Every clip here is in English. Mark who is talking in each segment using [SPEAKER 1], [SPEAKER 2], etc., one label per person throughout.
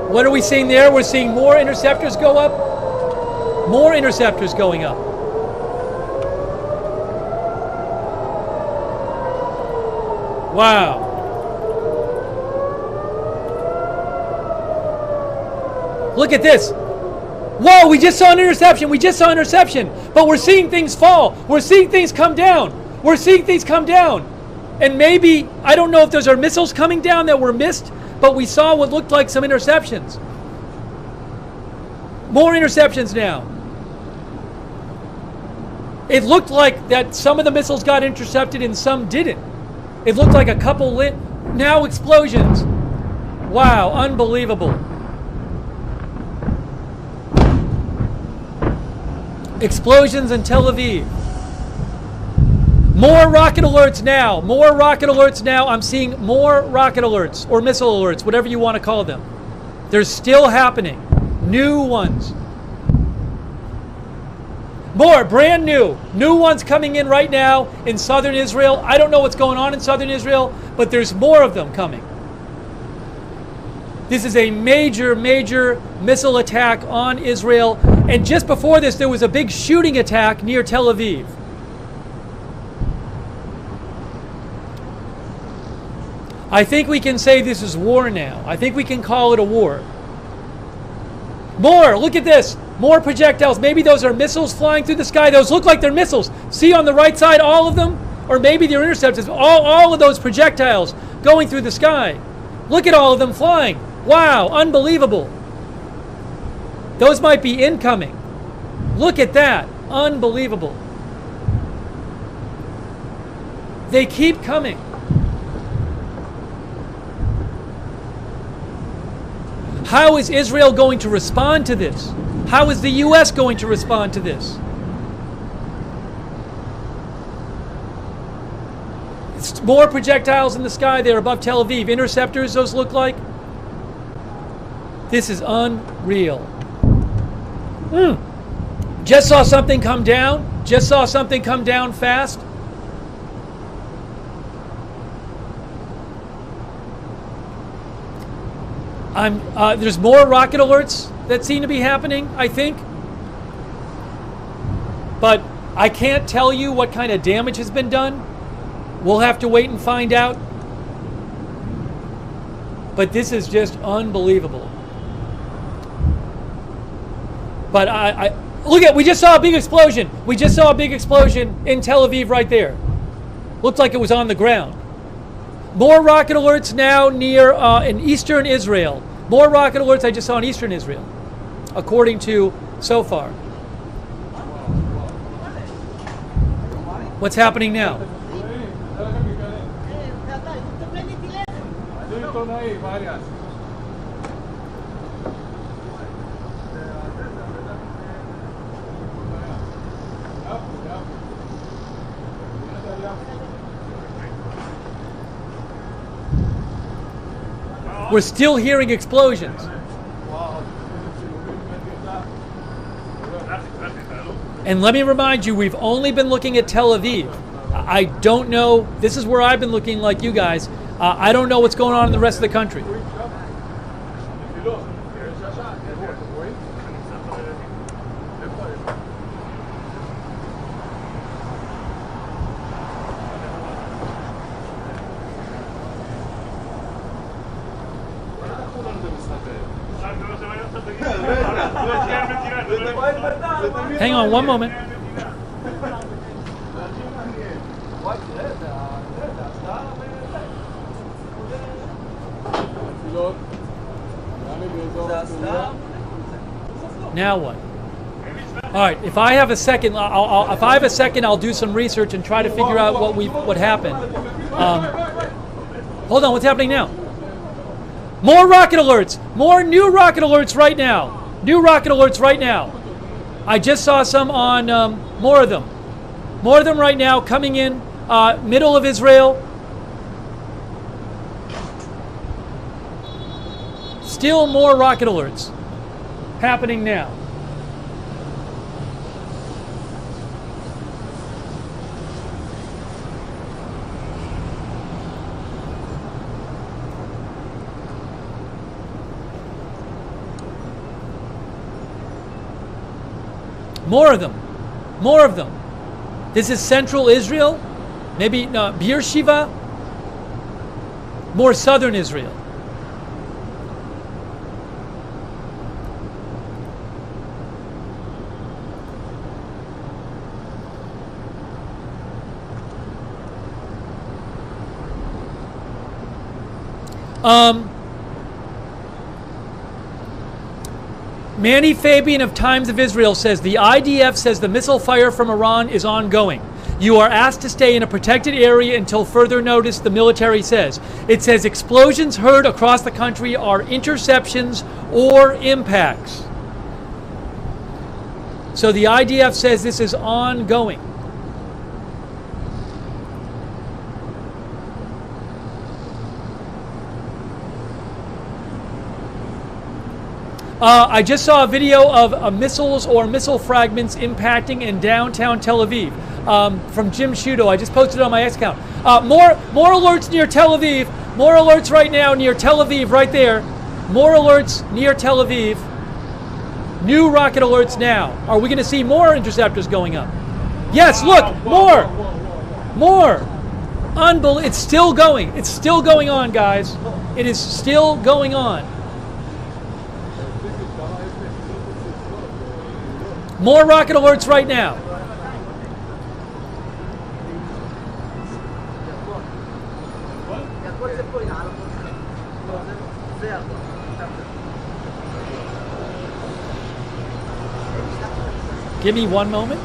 [SPEAKER 1] What are we seeing there? We're seeing more interceptors go up. More interceptors going up. Wow. Look at this. Whoa, we just saw an interception. We just saw an interception. But we're seeing things fall. We're seeing things come down. We're seeing things come down. And maybe, I don't know if those are missiles coming down that were missed, but we saw what looked like some interceptions. More interceptions now. It looked like that some of the missiles got intercepted and some didn't. It looked like a couple now explosions. Wow, unbelievable. Explosions in Tel Aviv. More rocket alerts now. More rocket alerts now. I'm seeing more rocket alerts or missile alerts, whatever you want to call them. They're still happening. New ones. More, brand new. New ones coming in right now in southern Israel. I don't know what's going on in southern Israel, but there's more of them coming. This is a major, major missile attack on Israel. And just before this, there was a big shooting attack near Tel Aviv. I think we can say this is war now. I think we can call it a war. More, look at this. More projectiles. Maybe those are missiles flying through the sky. Those look like they're missiles. See on the right side, all of them? Or maybe they're interceptors. All of those projectiles going through the sky. Look at all of them flying. Wow, unbelievable. Those might be incoming. Look at that. Unbelievable. They keep coming. How is Israel going to respond to this? How is the U.S. going to respond to this? It's more projectiles in the sky there above Tel Aviv. Interceptors, those look like. This is unreal. Just saw something come down. Just saw something come down fast. There's more rocket alerts that seem to be happening, I think. But I can't tell you what kind of damage has been done. We'll have to wait and find out. But this is just unbelievable. But we just saw a big explosion. We just saw a big explosion in Tel Aviv right there. Looked like it was on the ground. More rocket alerts now near in eastern Israel. More rocket alerts I just saw in eastern Israel, according to so far. What's happening now? We're still hearing explosions. And let me remind you, we've only been looking at Tel Aviv. I don't know, this is where I've been looking like you guys. I don't know what's going on in the rest of the country. Hang on one moment. Now what? All right. If I have a second, I'll do some research and try to figure out what happened. Hold on. What's happening now? More rocket alerts. More new rocket alerts right now. New rocket alerts right now. I just saw some on more of them. More of them right now coming in middle of Israel. Still more rocket alerts happening now. More of them. More of them. This is central Israel. Maybe Beersheba. More southern Israel. Manny Fabian of Times of Israel says the IDF says the missile fire from Iran is ongoing. You are asked to stay in a protected area until further notice, the military says. It says explosions heard across the country are interceptions or impacts. So the IDF says this is ongoing. I just saw a video of missiles or missile fragments impacting in downtown Tel Aviv from Jim Shudo. I just posted it on my X account. More alerts near Tel Aviv. More alerts right now near Tel Aviv, right there. More alerts near Tel Aviv. New rocket alerts now. Are we going to see more interceptors going up? Yes, look, more. More. Unbelievable. It's still going. It's still going on, guys. It is still going on. More rocket alerts right now. Give me one moment.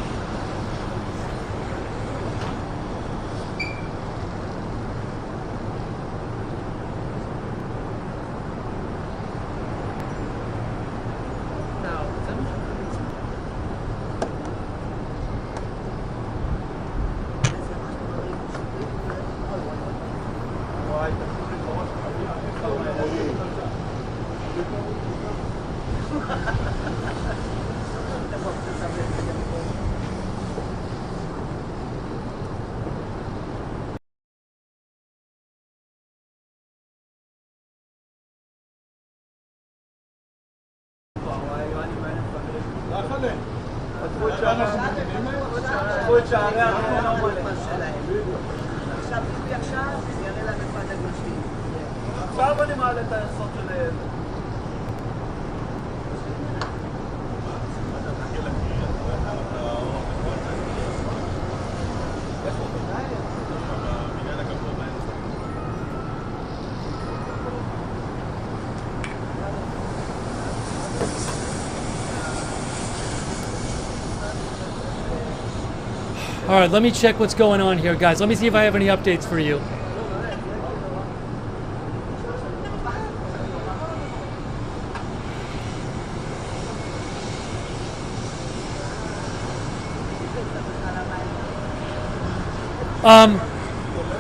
[SPEAKER 1] All right, let me check what's going on here, guys. Let me see if I have any updates for you.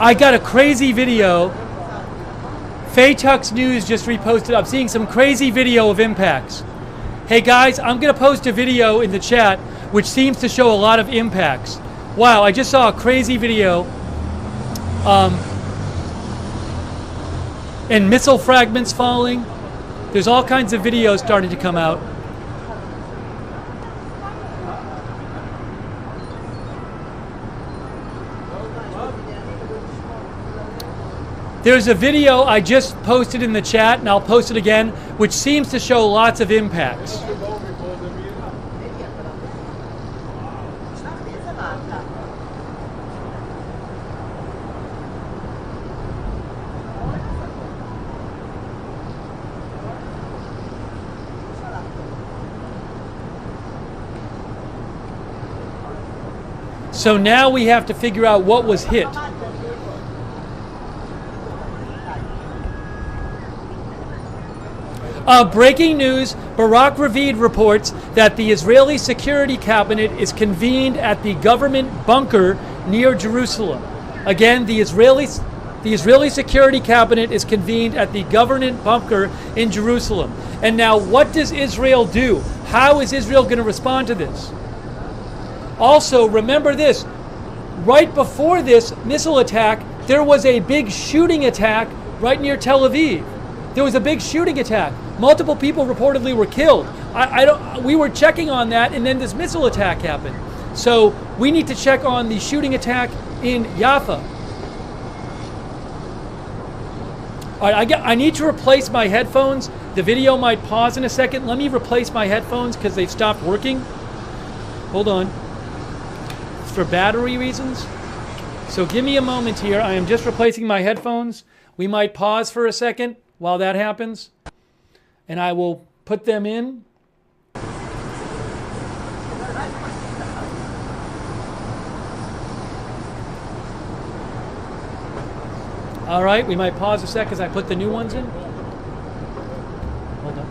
[SPEAKER 1] I got a crazy video. Faytux News just reposted. I'm seeing some crazy video of impacts. Hey guys, I'm going to post a video in the chat which seems to show a lot of impacts. Wow, I just saw a crazy video. And missile fragments falling. There's all kinds of videos starting to come out. There's a video I just posted in the chat, and I'll post it again, which seems to show lots of impacts. So now we have to figure out what was hit. Breaking news, Barak Ravid reports that the Israeli Security Cabinet is convened at the government bunker near Jerusalem. Again, the Israeli Security Cabinet is convened at the government bunker in Jerusalem. And now what does Israel do? How is Israel going to respond to this? Also, remember this, right before this missile attack, there was a big shooting attack right near Tel Aviv. There was a big shooting attack. Multiple people reportedly were killed. I don't. We were checking on that, and then this missile attack happened. So we need to check on the shooting attack in Jaffa. All right, I need to replace my headphones. The video might pause in a second. Let me replace my headphones because they've stopped working. Hold on. It's for battery reasons. So give me a moment here. I am just replacing my headphones. We might pause for a second while that happens. And I will put them in. All right, we might pause a sec as I put the new ones in. Hold on.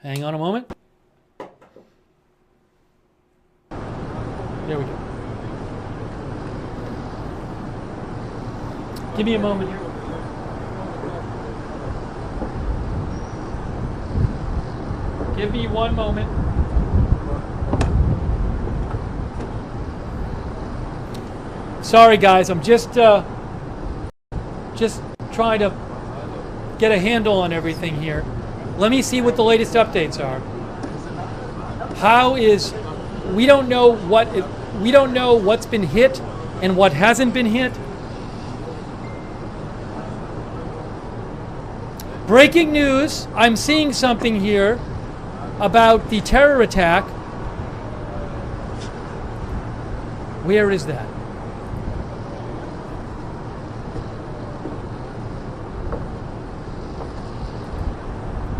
[SPEAKER 1] Hang on a moment. There we go. Give me a moment here. Give me one moment. Sorry guys, I'm just trying to get a handle on everything here. Let me see what the latest updates are. We don't know what's been hit and what hasn't been hit. Breaking news, I'm seeing something here about the terror attack. Where is that?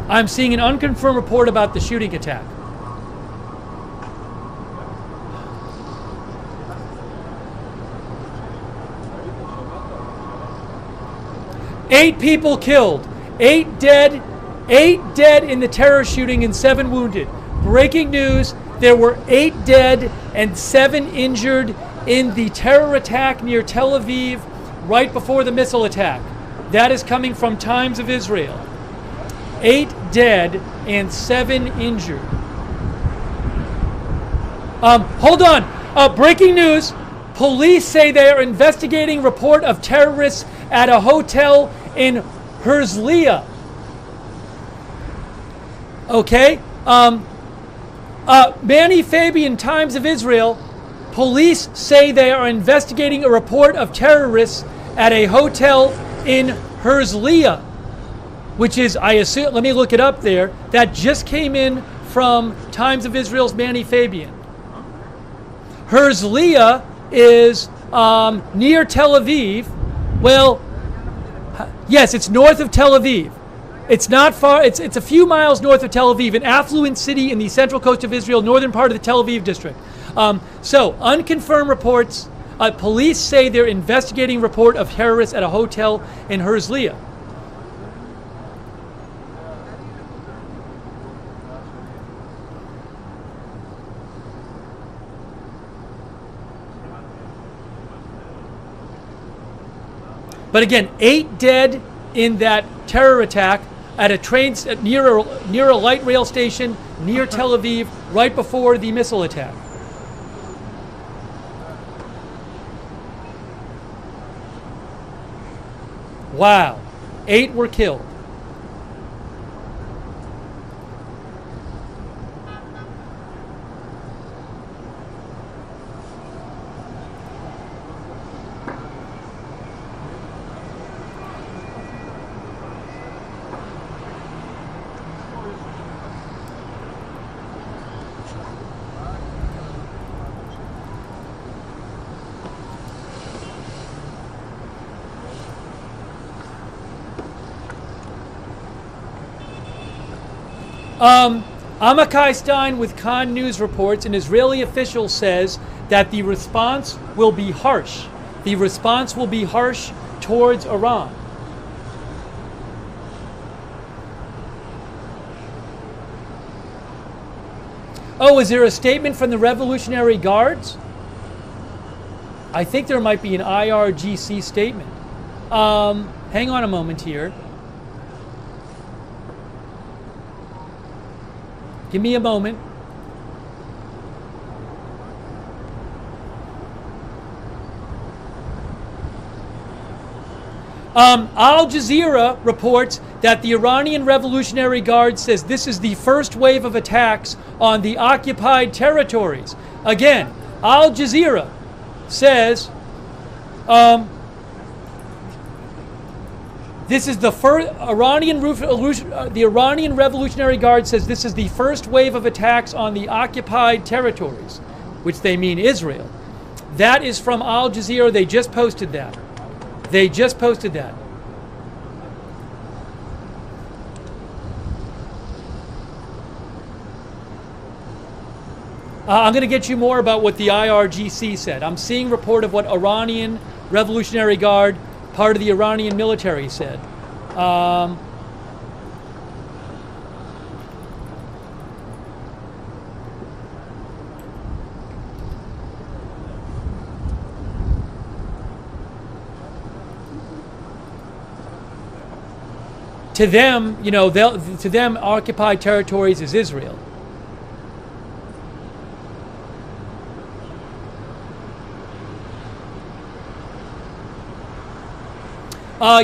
[SPEAKER 1] I'm seeing an unconfirmed report about the shooting attack. Eight people killed, 8 dead in the terror shooting and 7 wounded. Breaking news, there were 8 dead and 7 injured in the terror attack near Tel Aviv right before the missile attack. That is coming from Times of Israel. 8 dead and 7 injured. Hold on. Breaking news. Police say they are investigating report of terrorists at a hotel in Herzliya. Okay. Manny Fabian, Times of Israel. Police say they are investigating a report of terrorists at a hotel in Herzliya, which is, I assume, let me look it up there. That just came in from Times of Israel's Manny Fabian. Herzliya is near Tel Aviv. Well, yes, it's north of Tel Aviv. It's not far, it's a few miles north of Tel Aviv, an affluent city in the central coast of Israel, northern part of the Tel Aviv district. So, unconfirmed reports. Police say they're investigating report of terrorists at a hotel in Herzliya. But again, 8 dead in that terror attack at a train near a light rail station near Tel Aviv right before the missile attack. Wow, 8 were killed. Amakai Stein with Khan News reports an Israeli official says that the response will be harsh. The response will be harsh towards Iran. Oh, is there a statement from the Revolutionary Guards? I think there might be an IRGC statement. Hang on a moment here. Give me a moment. Al Jazeera reports that the Iranian Revolutionary Guard says this is the first wave of attacks on the occupied territories. Again, Al Jazeera says this is the first. The Iranian Revolutionary Guard says this is the first wave of attacks on the occupied territories, which they mean Israel. That is from Al Jazeera. They just posted that. They just posted that. I'm going to get you more about what the IRGC said. I'm seeing report of what Iranian Revolutionary Guard, part of the Iranian military, said. To them, to them, occupied territories is Israel.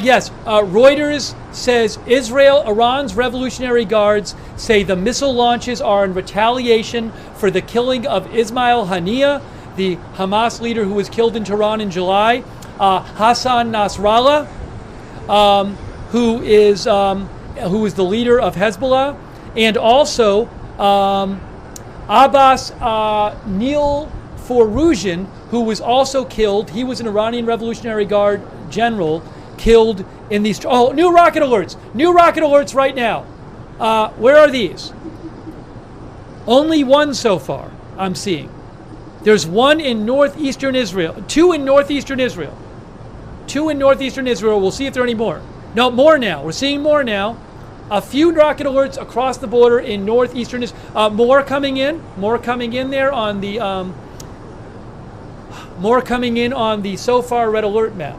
[SPEAKER 1] Yes, Reuters says Iran's Revolutionary Guards say the missile launches are in retaliation for the killing of Ismail Haniyeh, the Hamas leader who was killed in Tehran in July, Hassan Nasrallah, who is the leader of Hezbollah, and also Abbas Nil Foruzhin, who was also killed. He was an Iranian Revolutionary Guard general killed in these. Oh, new rocket alerts! New rocket alerts right now. Where are these? Only one so far I'm seeing. There's one in northeastern Israel, two in northeastern Israel. Two in northeastern Israel. We'll see if there are any more. No, more now. We're seeing more now. A few rocket alerts across the border in northeastern Israel. More coming in. More coming in there on the. More coming in on the so far red alert map.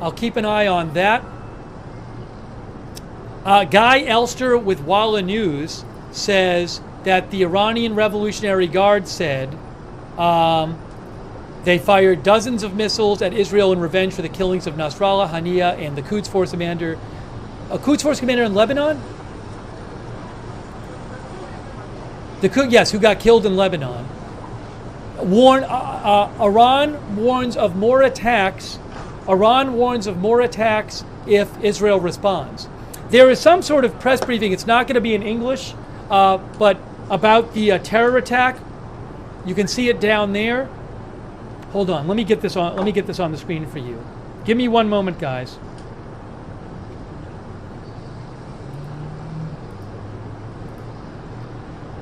[SPEAKER 1] I'll keep an eye on that. Guy Elster with Walla News says that the Iranian Revolutionary Guard said they fired dozens of missiles at Israel in revenge for the killings of Nasrallah, Haniyeh, and the Quds Force commander. A Quds Force commander in Lebanon? Yes, who got killed in Lebanon. Iran warns of more attacks. Iran warns of more attacks if Israel responds. There is some sort of press briefing. It's not going to be in English, but about the terror attack. You can see it down there. Hold on. Let me get this on. Let me get this on the screen for you. Give me one moment, guys.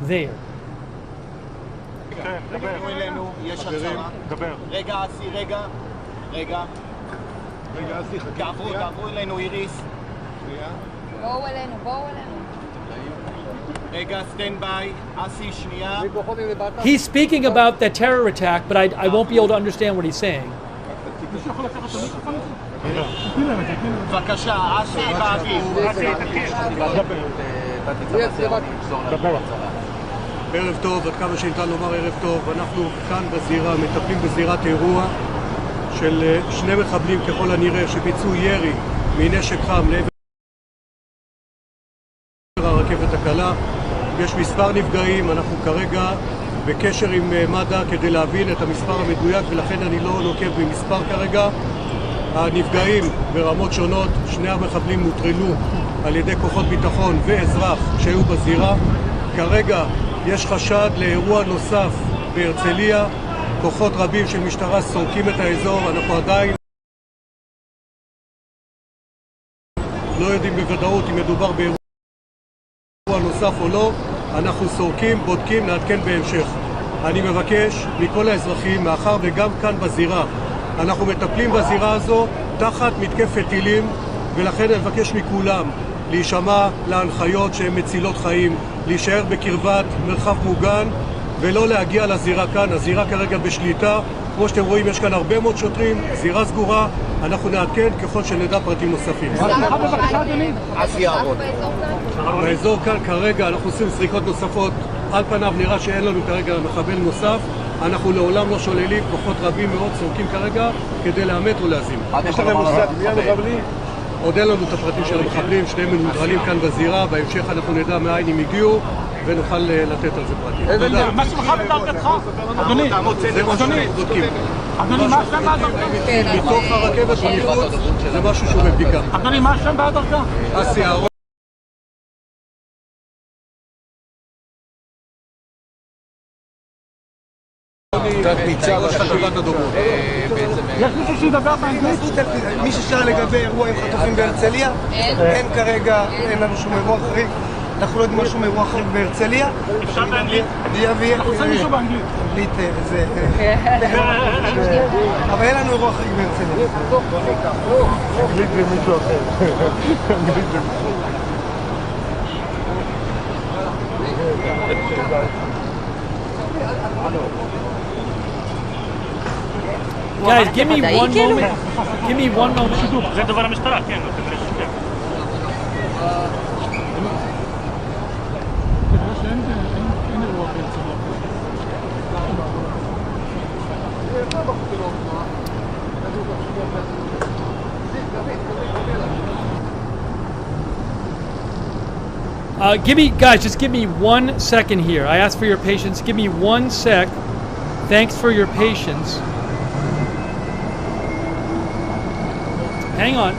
[SPEAKER 1] There.
[SPEAKER 2] תעברו אלינו איריס.
[SPEAKER 3] בואו אלינו.
[SPEAKER 2] רגע, stand by. אסי, שנייה.
[SPEAKER 1] He's speaking about the terror attack, but I won't be able to understand what he's saying.
[SPEAKER 2] בבקשה, אסי באוויר.
[SPEAKER 4] ערב טוב, עד כמה שניתן לומר ערב טוב. אנחנו כאן בזירה, מטפלים בזירת אירוע של שני מחבלים ככל הנראה שביצעו ירי מנשק חם לעבר הרכבת הקלה. יש מספר נפגעים, אנחנו כרגע בקשר עם מד"א כדי להבין את המספר המדויק, ולכן אני לא נוקב במספר כרגע. הנפגעים ברמות שונות, שני המחבלים נוטרלו על ידי כוחות ביטחון ואזרח שהיו בזירה. כרגע יש חשד לאירוע נוסף בהרצליה. כוחות רבים של משטרה סורקים את האזור. אנחנו עדיין לא יודעים בוודאות אם מדובר באירוע נוסף או לא. אנחנו סורקים, בודקים, נעדכן בהמשך. אני מבקש מכל האזרחים, מאחר וגם כאן בזירה אנחנו מטפלים בזירה הזו תחת מתקפת טילים, ולכן אני מבקש מכולם להישמע להנחיות שהן מצילות חיים, להישאר בקרבת מרחב מוגן ולא להגיע לזירה כאן. הזירה כרגע בשליטה. כמו שאתם רואים, יש כאן הרבה מאוד שוטרים, זירה סגורה. אנחנו נעדכן ככל שנדע פרטים נוספים. באזור כאן כרגע אנחנו עושים סריקות נוספות. על פניו נראה שאין לנו כרגע מחבל נוסף. אנחנו לעולם לא שוללים, כוחות רבים מאוד צורקים כרגע כדי לאמת ולהזים.
[SPEAKER 2] יש לכם מושג מי המחבלים?
[SPEAKER 4] עוד אין לנו את הפרטים של המחבלים, שניהם מנוטרלים כאן בזירה, בהמשך אנחנו נדע מאין הם הגיעו ונוכל לתת על זה פרטים. תודה.
[SPEAKER 5] מה שמך בדרגתך? אדוני,
[SPEAKER 4] זה מה שאנחנו בודקים.
[SPEAKER 5] אדוני, מה השם והדרגה?
[SPEAKER 4] מתוך הרכבת ומחוץ זה משהו שהוא בבדיקה.
[SPEAKER 5] אדוני, מה השם והדרגה?
[SPEAKER 4] אסי אהרון. ראש חטיבת הדוברות.
[SPEAKER 5] יש מישהו שידבר באנגלית?
[SPEAKER 6] מי ששאל לגבי אירוע עם חטופים בהרצליה, אין כרגע, אין לנו שום אירוע חריג. אנחנו לא יודעים משהו מאירוע חריג בהרצליה.
[SPEAKER 5] אפשר באנגלית? עושה מישהו באנגלית.
[SPEAKER 6] אנגלית זה... אבל אין לנו אירוע חריג בהרצליה.
[SPEAKER 2] אנגלית זה מישהו אחר.
[SPEAKER 1] Guys, give me one moment. Give me one moment.
[SPEAKER 5] זה דובר המשטרה, כן.
[SPEAKER 1] Just give me 1 second here. I ask for your patience. Give me 1 sec. Thanks for your patience. Hang on.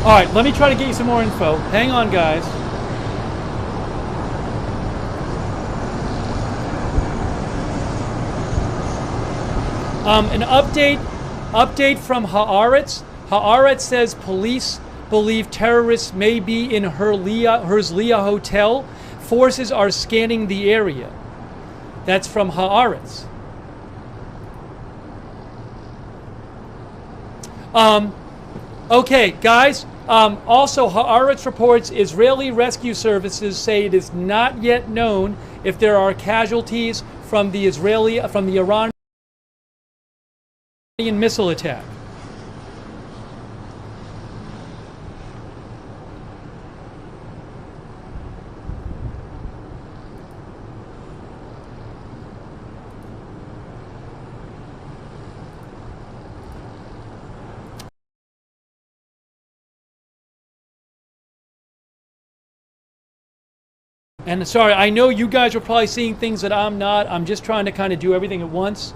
[SPEAKER 1] All right, let me try to get you some more info. Hang on, guys. An update from Haaretz. Haaretz says police believe terrorists may be in Herzliya Hotel. Forces are scanning the area. That's from Haaretz. Okay, guys. Also, Haaretz reports Israeli rescue services say it is not yet known if there are casualties from the Iranian missile attack. And sorry, I know you guys are probably seeing things that I'm not. I'm just trying to kind of do everything at once.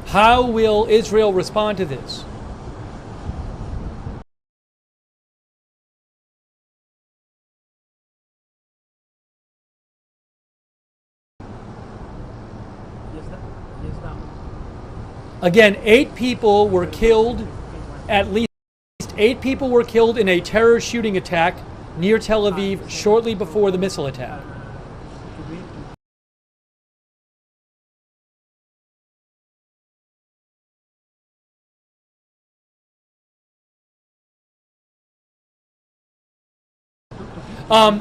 [SPEAKER 1] How will Israel respond to this? Again, 8 people were killed. At least 8 people were killed in a terror shooting attack near Tel Aviv shortly before the missile attack.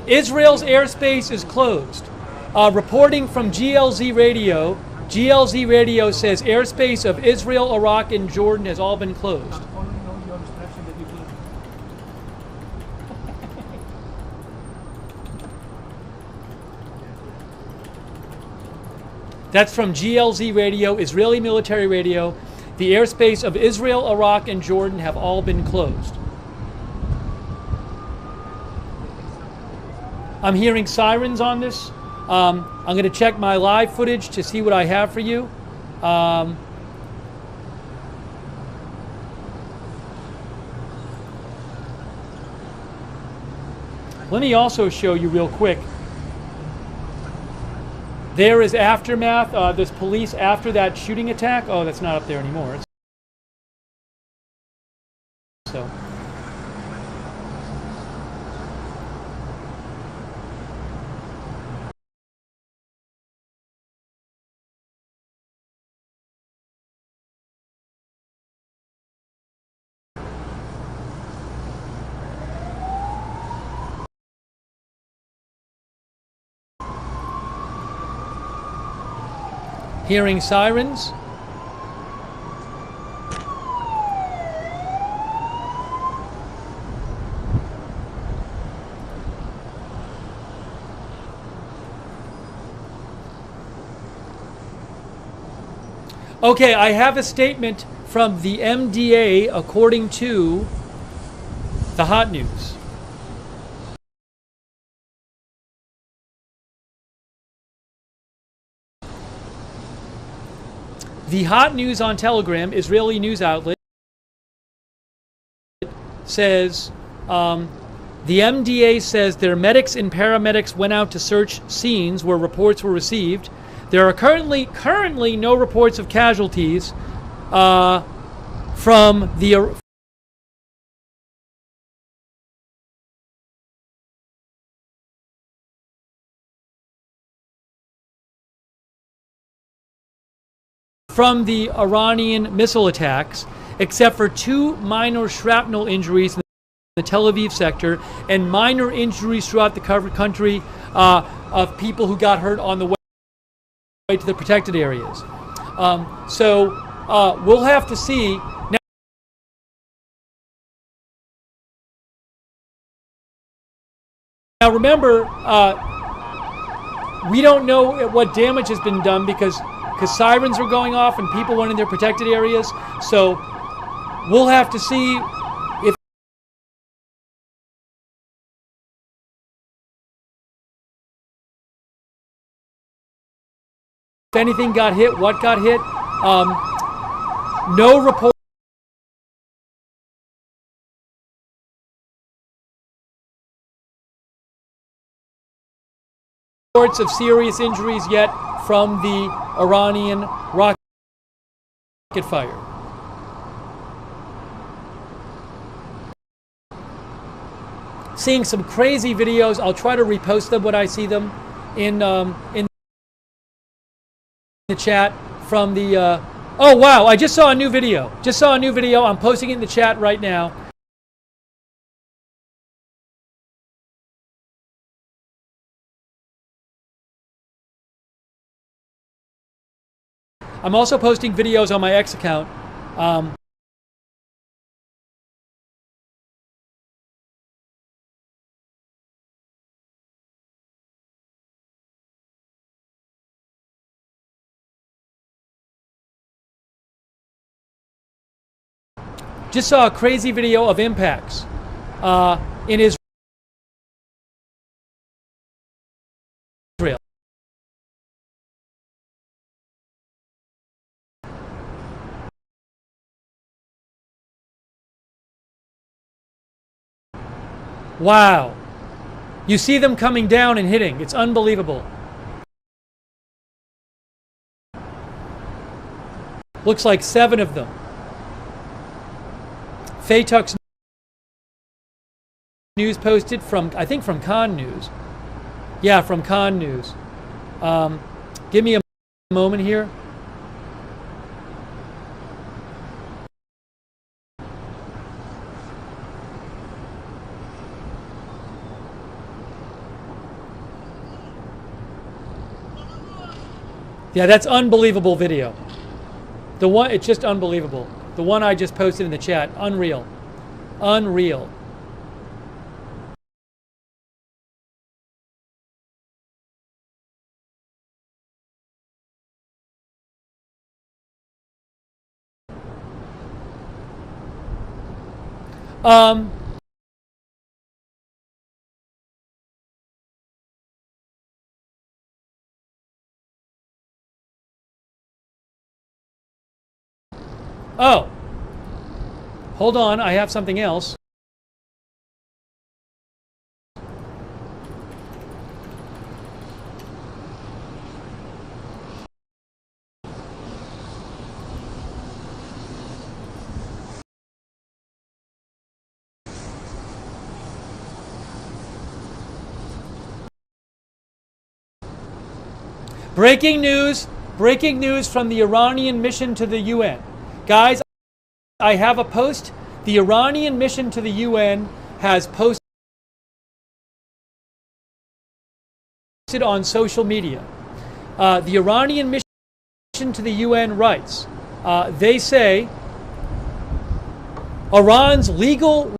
[SPEAKER 1] Israel's airspace is closed. Reporting from GLZ Radio, GLZ radio says airspace of Israel, Iraq, and Jordan has all been closed. That's from GLZ radio, Israeli military radio. The airspace of Israel, Iraq, and Jordan have all been closed. I'm hearing sirens on this. I'm going to check my live footage to see what I have for you. Let me also show you real quick. There is aftermath. There's police after that shooting attack. Oh, that's not up there anymore. So. Hearing sirens. Okay, I have a statement from the MDA according to the hot news. The hot news on Telegram, Israeli news outlet, says the MDA says their medics and paramedics went out to search scenes where reports were received. There are currently no reports of casualties from the Iranian missile attacks, except for 2 minor shrapnel injuries in the Tel Aviv sector and minor injuries throughout the country of people who got hurt on the way to the protected areas. So we'll have to see. Now remember, we don't know what damage has been done because sirens were going off and people went in their protected areas. So we'll have to see if anything got hit, what got hit. No reports of serious injuries yet from the Iranian rocket fire. Seeing some crazy videos. I'll try to repost them when I see them in the chat from the oh wow, I just saw a new video. I'm posting it in the chat right now. I'm also posting videos on my X account. Just saw a crazy video of impacts in Israel. Wow. You see them coming down and hitting. It's unbelievable. Looks like 7 of them. Faytuk's news posted from, I think from Cneğ News. Yeah, from Cneğ News. Give me a moment here. Yeah, that's unbelievable video. The one, it's just unbelievable. The one I just posted in the chat, unreal. Unreal. Oh, hold on, I have something else. Breaking news from the Iranian mission to the UN. Guys, I have a post. The Iranian mission to the UN has posted on social media. The Iranian mission to the UN writes, they say Iran's legal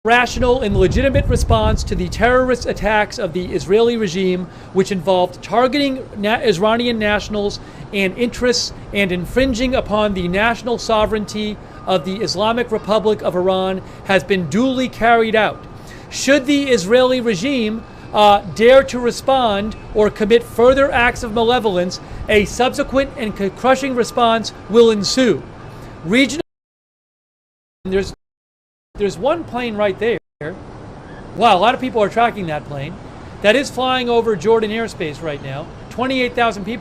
[SPEAKER 1] rational and legitimate response to the terrorist attacks of the Israeli regime, which involved targeting Iranian nationals and interests and infringing upon the national sovereignty of the Islamic Republic of Iran, has been duly carried out. Should the Israeli regime dare to respond or commit further acts of malevolence, a subsequent and crushing response will ensue. Regional. There's one plane right there. Wow, a lot of people are tracking that plane. That is flying over Jordan airspace right now. 28,000 people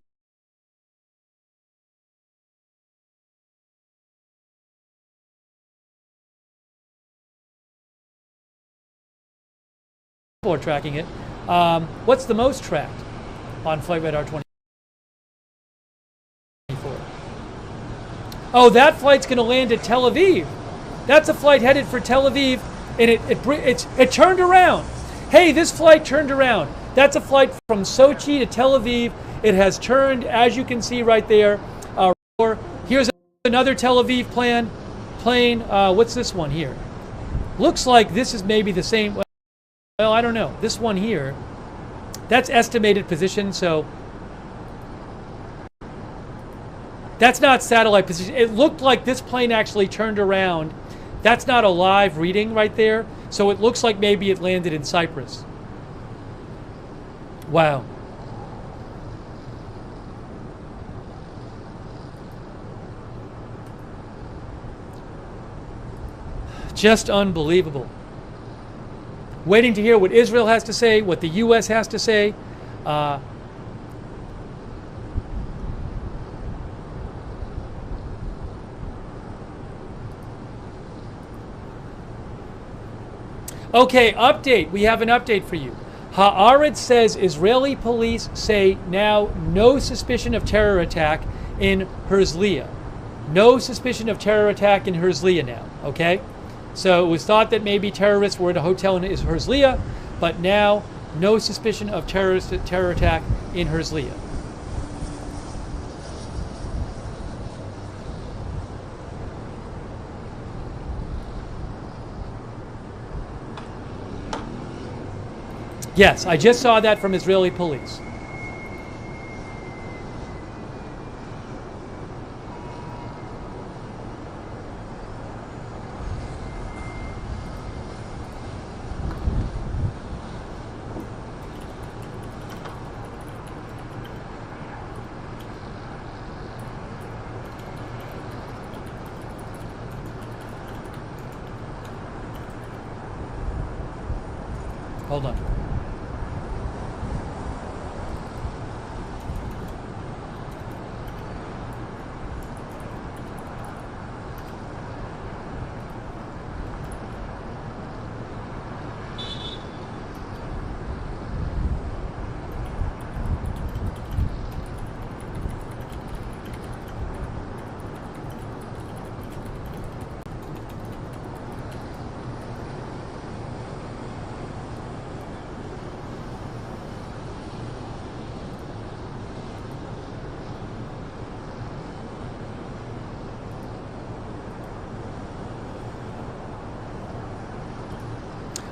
[SPEAKER 1] are tracking it. What's the most tracked on Flight Radar 24? Oh, that flight's going to land at Tel Aviv. That's a flight headed for Tel Aviv, and it turned around. Hey, this flight turned around. That's a flight from Sochi to Tel Aviv. It has turned, as you can see right there. Here's another Tel Aviv plane. What's this one here? Looks like this is maybe the same. Well, I don't know. This one here, that's estimated position, so that's not satellite position. It looked like this plane actually turned around. That's not a live reading right there, so it looks like maybe it landed in Cyprus. Wow. Just unbelievable. Waiting to hear what Israel has to say, what the U.S. has to say. Okay, update. We have an update for you. Haaretz says Israeli police say now no suspicion of terror attack in Herzliya. No suspicion of terror attack in Herzliya now, okay? So it was thought that maybe terrorists were at a hotel in Herzliya, but now no suspicion of terror attack in Herzliya. Yes, I just saw that from Israeli police. Hold on.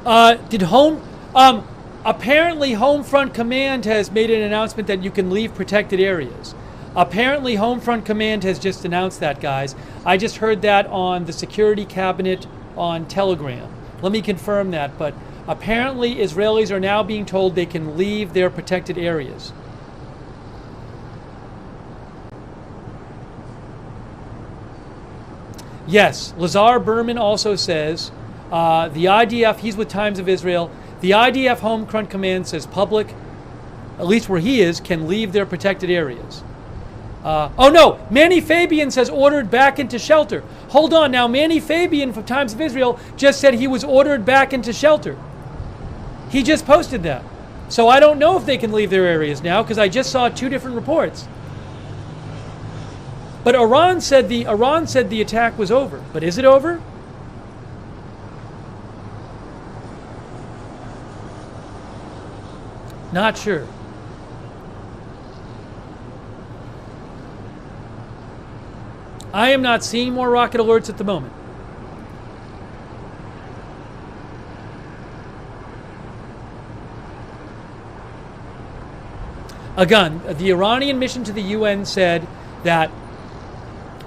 [SPEAKER 1] Apparently Homefront Command has made an announcement that you can leave protected areas. Apparently Homefront Command has just announced that, guys. I just heard that on the security cabinet on Telegram. Let me confirm that, but apparently Israelis are now being told they can leave their protected areas. Yes, Lazar Berman also says the IDF, he's with Times of Israel, the IDF Homefront Command says public, at least where he is, can leave their protected areas. Oh no, Manny Fabian says ordered back into shelter. Hold on, now Manny Fabian from Times of Israel just said he was ordered back into shelter. He just posted that. So I don't know if they can leave their areas now because I just saw two different reports. But Iran said the attack was over. But is it over? Not sure. I am not seeing more rocket alerts at the moment. Again, the Iranian mission to the UN said that,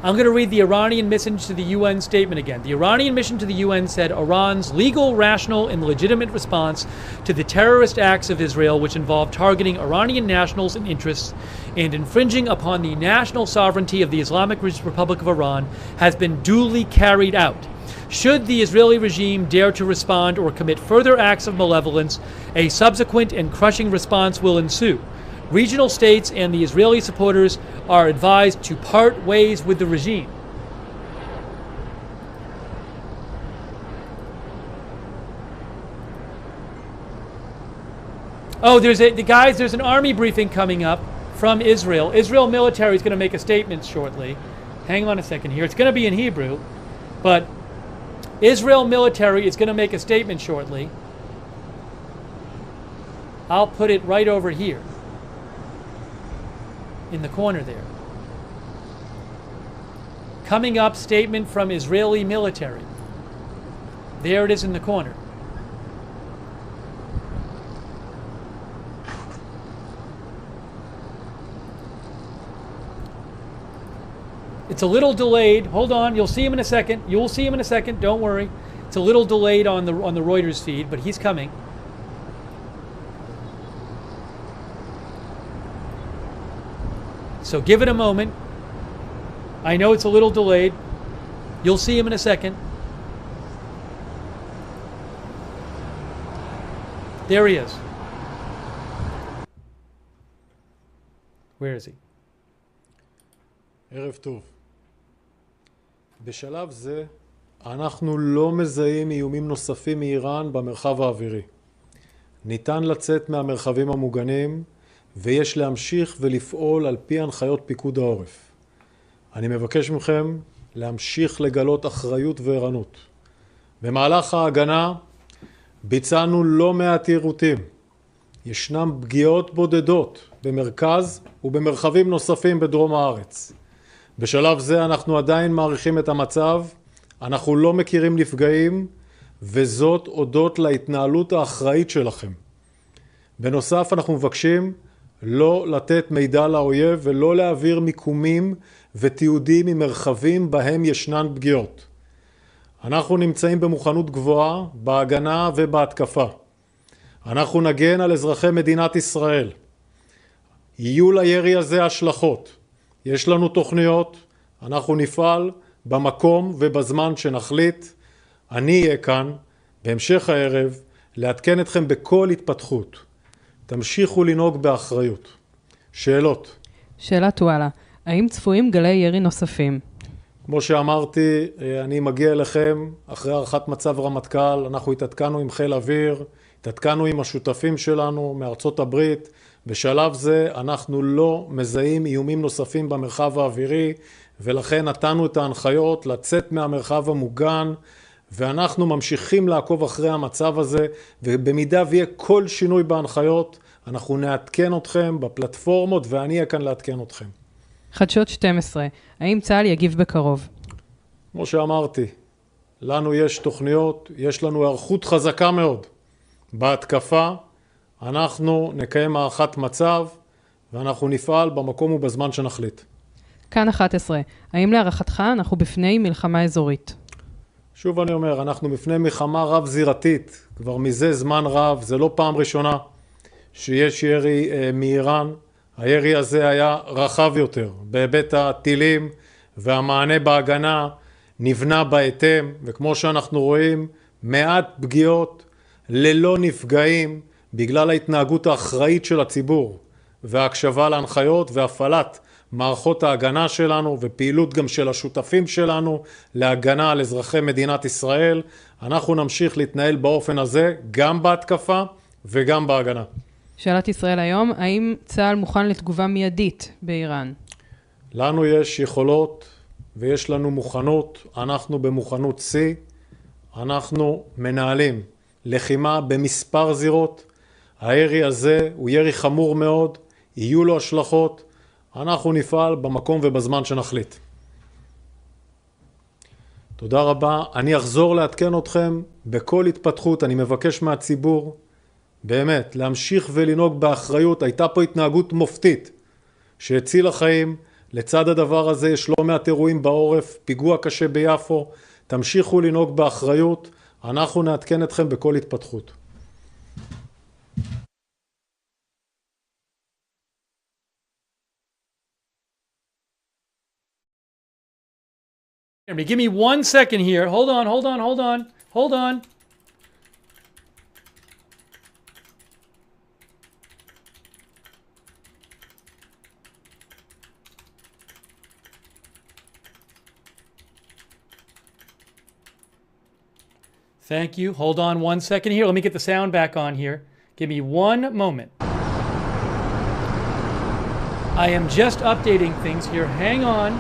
[SPEAKER 1] I'm going to read the Iranian mission to the UN statement again. The Iranian mission to the UN said Iran's legal, rational, and legitimate response to the terrorist acts of Israel, which involved targeting Iranian nationals and interests and infringing upon the national sovereignty of the Islamic Republic of Iran, has been duly carried out. Should the Israeli regime dare to respond or commit further acts of malevolence, a subsequent and crushing response will ensue. Regional states and the Israeli supporters are advised to part ways with the regime. Oh, there's an army briefing coming up from Israel. Israel military is going to make a statement shortly. Hang on a second here. It's going to be in Hebrew, but Israel military is going to make a statement shortly. I'll put it right over here. In the corner there. Coming up, statement from Israeli military. There it is in the corner. It's a little delayed. Hold on, you'll see him in a second. You'll see him in a second, don't worry. It's a little delayed on the Reuters feed, but he's coming. So give it a moment. I know it's a little delayed. You'll see him in a second. There he is. Where is he?
[SPEAKER 4] ערב טוב. בשלב זה אנחנו לא מזהים איומים נוספים מאיראן במרחב האווירי. ניתן לצאת מהמרחבים המוגנים ויש להמשיך ולפעול על פי הנחיות פיקוד העורף. אני מבקש מכם להמשיך לגלות אחריות וערנות. במהלך ההגנה ביצענו לא מעט יירוטים. ישנם פגיעות בודדות במרכז ובמרחבים נוספים בדרום הארץ. בשלב זה אנחנו עדיין מעריכים את המצב, אנחנו לא מכירים נפגעים, וזאת הודות להתנהלות האחראית שלכם. בנוסף אנחנו מבקשים לא לתת מידע לאויב ולא להעביר מיקומים ותיעודים ממרחבים בהם ישנן פגיעות. אנחנו נמצאים במוכנות גבוהה בהגנה ובהתקפה. אנחנו נגן על אזרחי מדינת ישראל. יהיו לירי הזה השלכות. יש לנו תוכניות, אנחנו נפעל במקום ובזמן שנחליט. אני אהיה כאן בהמשך הערב לעדכן אתכם בכל התפתחות. תמשיכו לנהוג באחריות. שאלות.
[SPEAKER 7] שאלת וואלה, האם צפויים גלי ירי נוספים?
[SPEAKER 4] כמו שאמרתי, אני מגיע אליכם אחרי הערכת מצב רמטכ"ל, אנחנו התעדכנו עם חיל אוויר, התעדכנו עם השותפים שלנו מארצות הברית. בשלב זה אנחנו לא מזהים איומים נוספים במרחב האווירי, ולכן נתנו את ההנחיות לצאת מהמרחב המוגן, ואנחנו ממשיכים לעקוב אחרי המצב הזה, ובמידה ויהיה כל שינוי בהנחיות, אנחנו נעדכן אתכם בפלטפורמות, ואני אהיה כאן לעדכן אתכם.
[SPEAKER 7] חדשות 12, האם צה"ל יגיב בקרוב?
[SPEAKER 4] כמו שאמרתי,
[SPEAKER 8] לנו יש תוכניות, יש לנו היערכות חזקה מאוד. בהתקפה אנחנו נקיים הערכת מצב ואנחנו נפעל במקום ובזמן שנחליט.
[SPEAKER 7] כאן 11. האם להערכתך אנחנו בפני מלחמה אזורית?
[SPEAKER 8] שוב אני אומר, אנחנו בפני מלחמה רב זירתית. כבר מזה זמן רב, זה לא פעם ראשונה שיש ירי מאיראן. הירי הזה היה רחב יותר. בהיבט הטילים והמענה בהגנה נבנה בהתאם, וכמו שאנחנו רואים, מעט פגיעות ללא נפגעים בגלל ההתנהגות האחראית של הציבור וההקשבה להנחיות והפעלת מערכות ההגנה שלנו ופעילות גם של השותפים שלנו להגנה על אזרחי מדינת ישראל. אנחנו נמשיך להתנהל באופן הזה גם בהתקפה וגם בהגנה.
[SPEAKER 7] שאלת ישראל היום, האם צה"ל מוכן לתגובה מיידית באיראן?
[SPEAKER 8] לנו יש יכולות ויש לנו מוכנות, אנחנו במוכנות C, אנחנו מנהלים לחימה במספר זירות. הירי הזה הוא ירי חמור מאוד, יהיו לו השלכות, אנחנו נפעל במקום ובזמן שנחליט. תודה רבה, אני אחזור לעדכן אתכם בכל התפתחות. אני מבקש מהציבור באמת להמשיך ולנהוג באחריות. הייתה פה התנהגות מופתית שהצילה חיים. לצד הדבר הזה יש לא מעט אירועים בעורף, פיגוע קשה ביפו. תמשיכו לנהוג באחריות, אנחנו נעדכן אתכם בכל התפתחות.
[SPEAKER 1] Give me 1 second here. Hold on. Thank you. Hold on 1 second here. Let me get the sound back on here. Give me 1 moment. I am just updating things here. Hang on.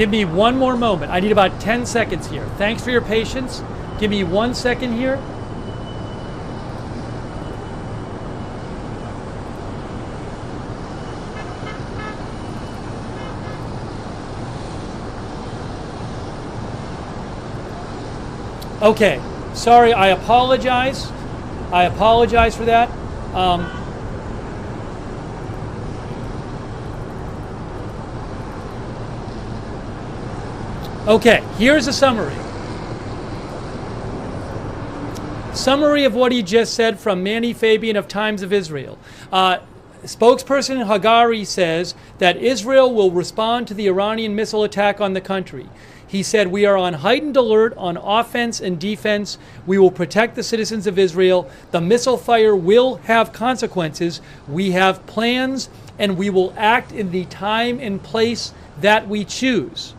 [SPEAKER 1] Give me 1 more moment. I need about 10 seconds here. Thanks for your patience. Give me 1 second here. Okay, sorry, I apologize. I apologize for that. Okay, here's a summary. Summary of what he just said from Manny Fabian of Times of Israel. Spokesperson Hagari says that Israel will respond to the Iranian missile attack on the country. He said, "We are on heightened alert on offense and defense. We will protect the citizens of Israel. The missile fire will have consequences. We have plans and we will act in the time and place that we choose."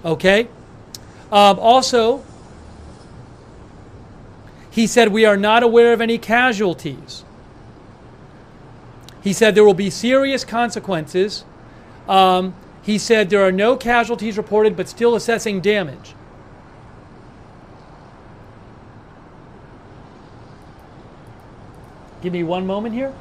[SPEAKER 1] Okay? Also, he said, "We are not aware of any casualties." He said there will be serious consequences. He said there are no casualties reported, but still assessing damage. Give me 1 moment here.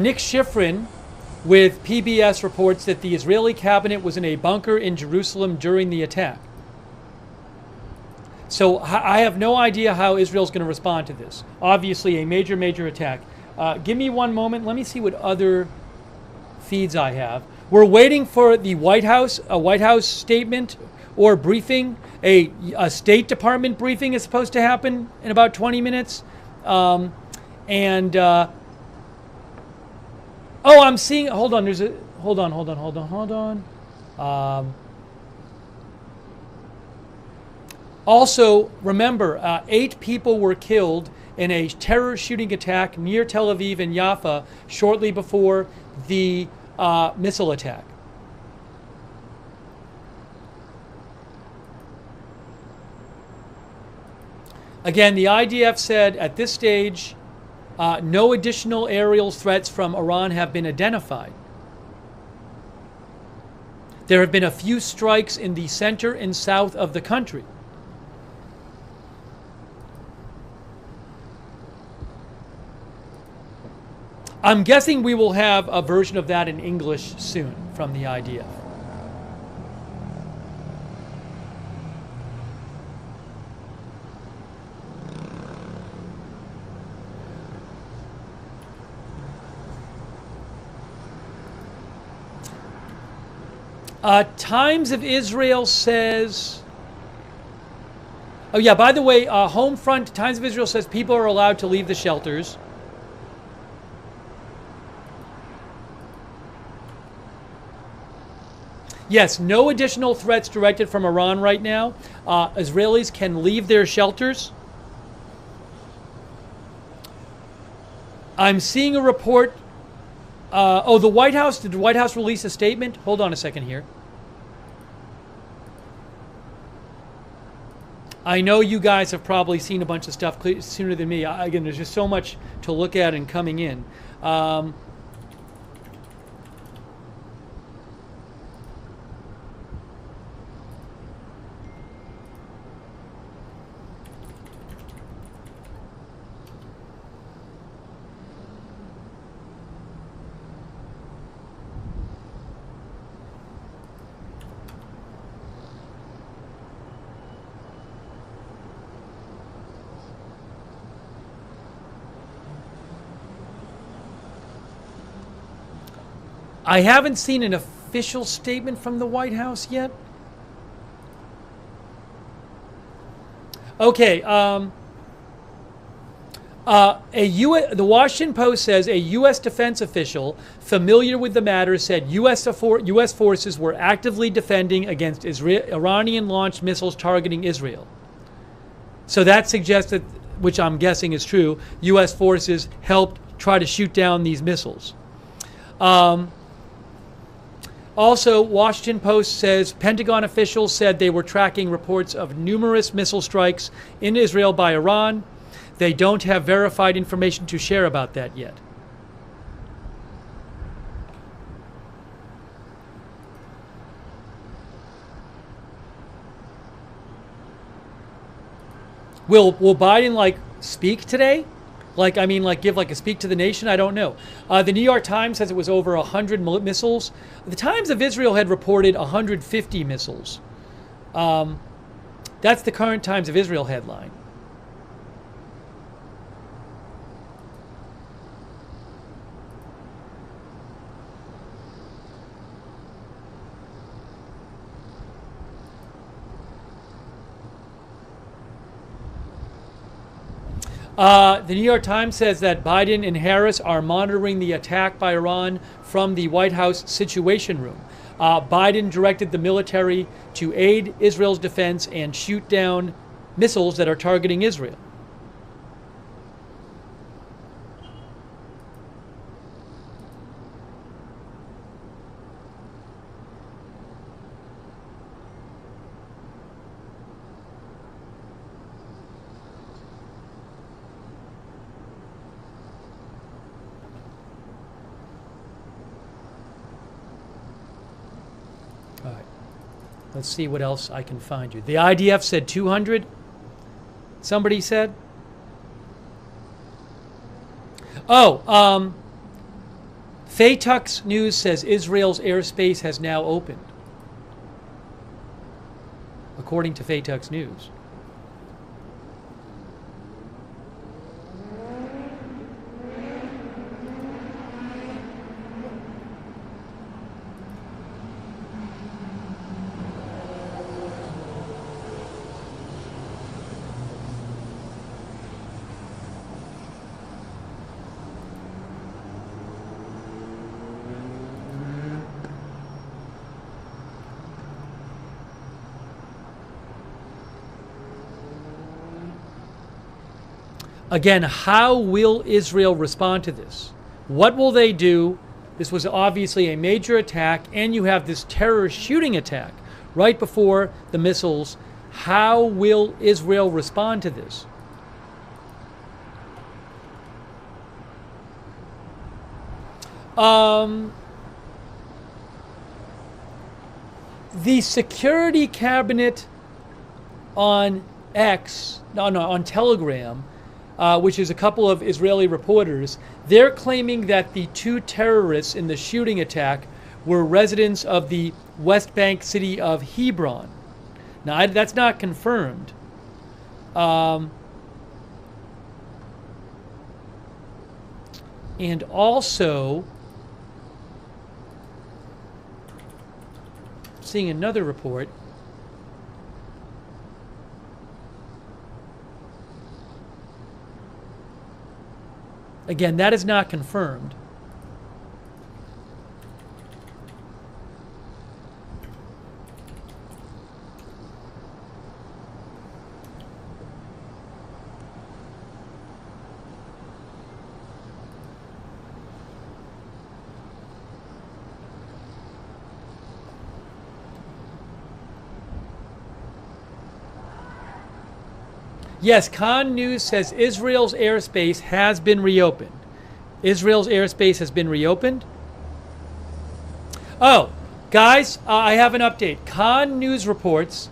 [SPEAKER 1] Nick Schifrin with PBS reports that the Israeli cabinet was in a bunker in Jerusalem during the attack. So I have no idea how Israel's going to respond to this. Obviously a major attack. Give me 1 moment. Let me see what other feeds I have. We're waiting for the White House, a White House statement or briefing. A State Department briefing is supposed to happen in about 20 minutes. And oh, I'm seeing. Hold on. There's a. Hold on. Also, remember, 8 people were killed in a terror shooting attack near Tel Aviv and Jaffa shortly before the missile attack. Again, the IDF said at this stage, no additional aerial threats from Iran have been identified. There have been a few strikes in the center and south of the country. I'm guessing we will have a version of that in English soon from the IDF. Times of Israel says, oh yeah, by the way, Home Front, Times of Israel says people are allowed to leave the shelters. Yes, no additional threats directed from Iran right now. Israelis can leave their shelters. I'm seeing a report. Oh, the White House, did the White House release a statement? Hold on a second here. I know you guys have probably seen a bunch of stuff sooner than me. Again, there's just so much to look at and coming in. I haven't seen an official statement from the White House yet. Okay. The Washington Post says a U.S. defense official familiar with the matter said U.S. forces were actively defending against Iranian-launched missiles targeting Israel. So that suggests that, which I'm guessing is true, U.S. forces helped try to shoot down these missiles. Also, Washington Post says Pentagon officials said they were tracking reports of numerous missile strikes in Israel by Iran. They don't have verified information to share about that yet. Will Biden speak today? Give a speak to the nation? I don't know. The New York Times says it was over 100 missiles. The Times of Israel had reported 150 missiles. That's the current Times of Israel headline. The New York Times says that Biden and Harris are monitoring the attack by Iran from the White House Situation Room. Biden directed the military to aid Israel's defense and shoot down missiles that are targeting Israel. Let's see what else I can find you. The IDF said 200. Somebody said. Oh, Faytux News says Israel's airspace has now opened, according to Faytux News. Again, how will Israel respond to this? What will they do? This was obviously a major attack, and you have this terrorist shooting attack right before the missiles. How will Israel respond to this? The Security Cabinet on on Telegram, which is a couple of Israeli reporters, they're claiming that the two terrorists in the shooting attack were residents of the West Bank city of Hebron. Now, that's not confirmed. And also, seeing another report. Again, that is not confirmed. Yes, Cneğ News says Israel's airspace has been reopened. Israel's airspace has been reopened. Oh, guys, I have an update. Cneğ News reports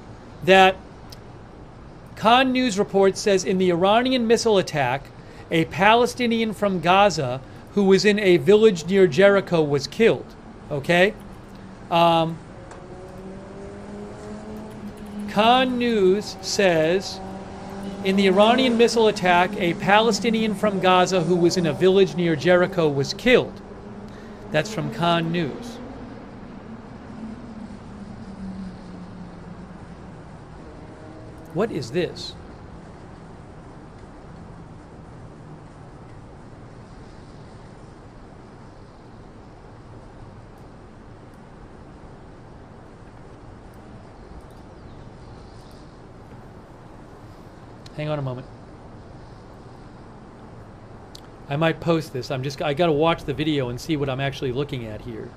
[SPEAKER 1] says in the Iranian missile attack, a Palestinian from Gaza who was in a village near Jericho was killed. Okay? Cneğ News says, in the Iranian missile attack, a Palestinian from Gaza who was in a village near Jericho was killed. That's from Cneğ News. What is this? Hang on a moment. I might post this. I got to watch the video and see what I'm actually looking at here.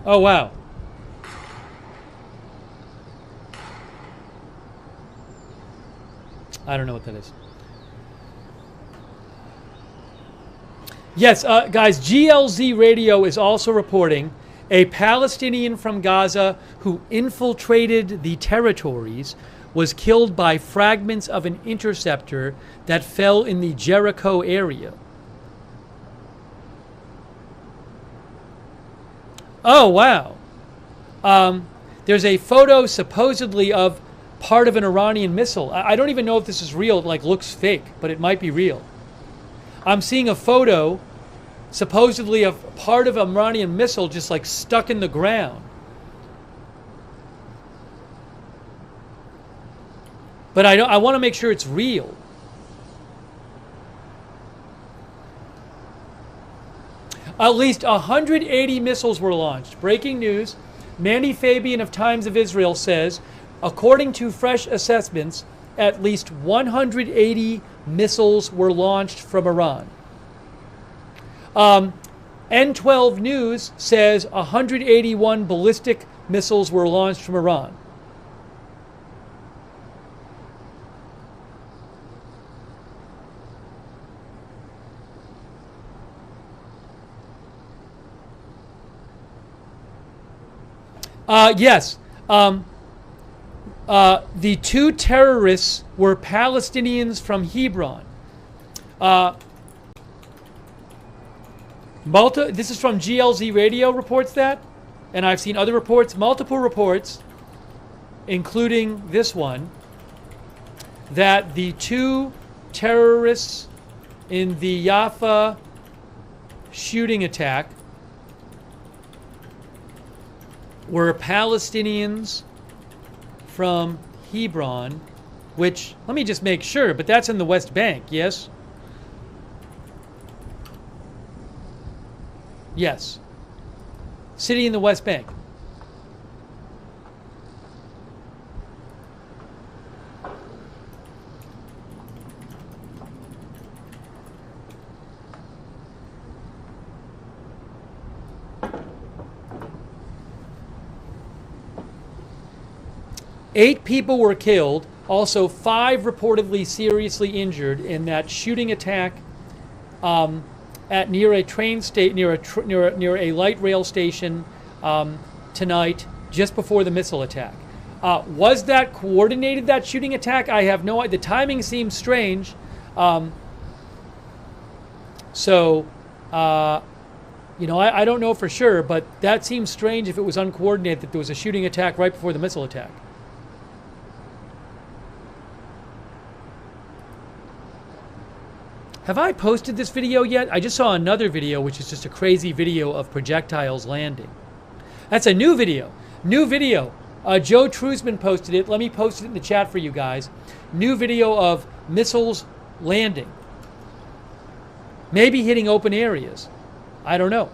[SPEAKER 1] Oh, wow. I don't know what that is. Yes, guys, GLZ Radio is also reporting a Palestinian from Gaza who infiltrated the territories was killed by fragments of an interceptor that fell in the Jericho area. Oh, wow. There's a photo supposedly of part of an Iranian missile. I don't even know if this is real. It like looks fake, but it might be real. I'm seeing a photo supposedly of part of an Iranian missile just like stuck in the ground. But I want to make sure it's real. At least 180 missiles were launched. Breaking news. Manny Fabian of Times of Israel says, according to fresh assessments, at least 180 missiles were launched from Iran. N12 News says 181 ballistic missiles were launched from Iran. Yes. The two terrorists were Palestinians from Hebron. This is from GLZ Radio reports that, and I've seen other reports, multiple reports, including this one, that the two terrorists in the Jaffa shooting attack were Palestinians from Hebron, which, let me just make sure, but that's in the West Bank, yes? Yes. City in the West Bank. Eight people were killed, also 5 reportedly seriously injured in that shooting attack at near a train station, near a light rail station tonight, just before the missile attack. Was that coordinated, that shooting attack? I have no idea. The timing seems strange. You know, I don't know for sure, but that seems strange if it was uncoordinated, that there was a shooting attack right before the missile attack. Have I posted this video yet? I just saw another video, which is just a crazy video of projectiles landing. That's a new video. New video. Joe Trusman posted it. Let me post it in the chat for you guys. New video of missiles landing. Maybe hitting open areas. I don't know.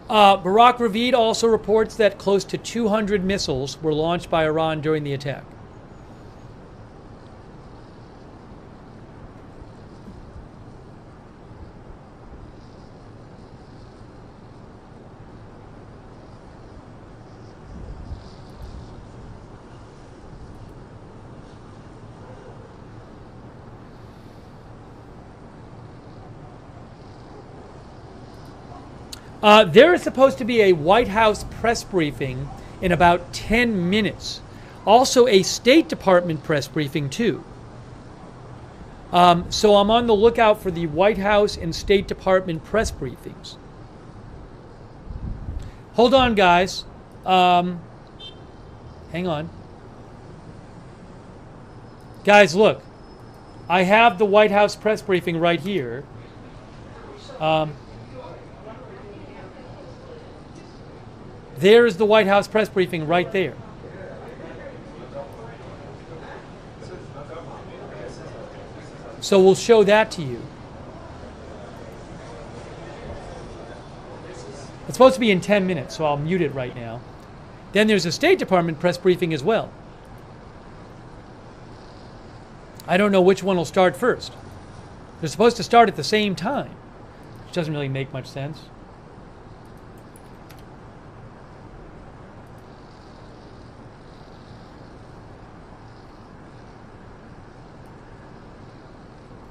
[SPEAKER 1] Barak Ravid also reports that close to 200 missiles were launched by Iran during the attack. There is supposed to be a White House press briefing in about 10 minutes. Also a State Department press briefing too. So I'm on the lookout for the White House and State Department press briefings. Hold on, guys. Hang on. Guys, look. I have the White House press briefing right here. There's the White House press briefing right there. So we'll show that to you. It's supposed to be in 10 minutes, so I'll mute it right now. Then there's a State Department press briefing as well. I don't know which one will start first. They're supposed to start at the same time, which doesn't really make much sense.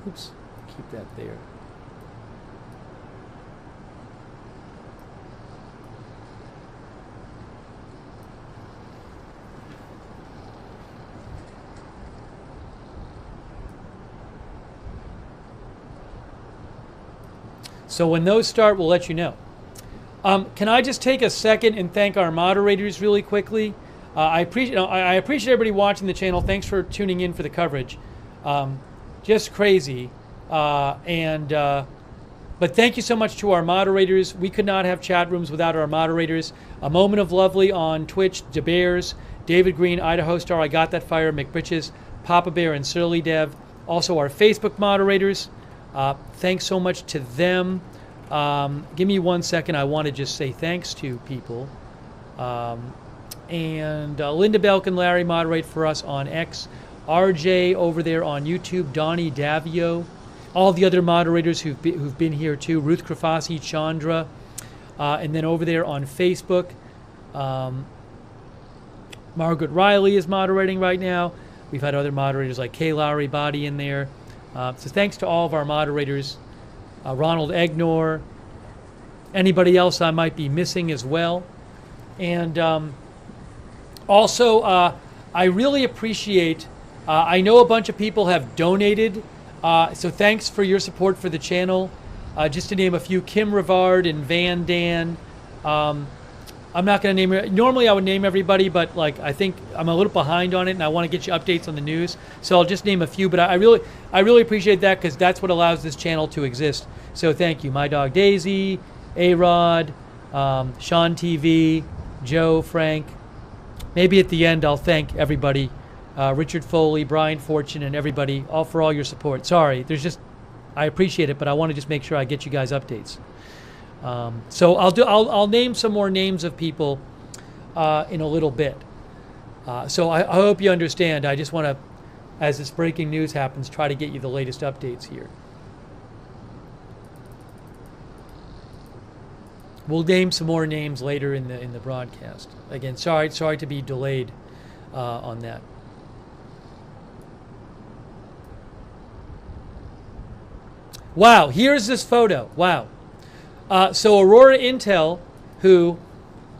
[SPEAKER 1] Oops, keep that there. So when those start, we'll let you know. Can I just take a second and thank our moderators really quickly? I appreciate everybody watching the channel. Thanks for tuning in for the coverage. Just crazy. But thank you so much to our moderators. We could not have chat rooms without our moderators. A Moment of Lovely on Twitch, DeBears, David Green, Idaho Star, I Got That Fire, McBritches, Papa Bear, and Surly Dev. Also our Facebook moderators. Thanks so much to them. Give me 1 second. I want to just say thanks to people. Linda Belk and Larry moderate for us on X. RJ over there on YouTube, Donnie Davio, all the other moderators who've been here too, Ruth Krafasi, Chandra, and then over there on Facebook, Margaret Riley is moderating right now. We've had other moderators like Kay Lowry Body in there. So thanks to all of our moderators, Ronald Egnor, anybody else I might be missing as well. And also, I really appreciate, I know a bunch of people have donated, so thanks for your support for the channel. Just to name a few, Kim Rivard and Van Dan. I'm not going to name, normally I would name everybody, but like I think I'm a little behind on it and I want to get you updates on the news. So I'll just name a few, but I really appreciate that because that's what allows this channel to exist. So thank you. My Dog Daisy, A-Rod, Sean TV, Joe, Frank. Maybe at the end I'll thank everybody, Richard Foley, Brian Fortune, and everybody, all for all your support. Sorry, I appreciate it, but I want to just make sure I get you guys updates. So I'll name some more names of people in a little bit. So I hope you understand. I just want to, as this breaking news happens, try to get you the latest updates here. We'll name some more names later in the broadcast. Again, sorry to be delayed on that. Wow, here's this photo. Wow. So Aurora Intel, who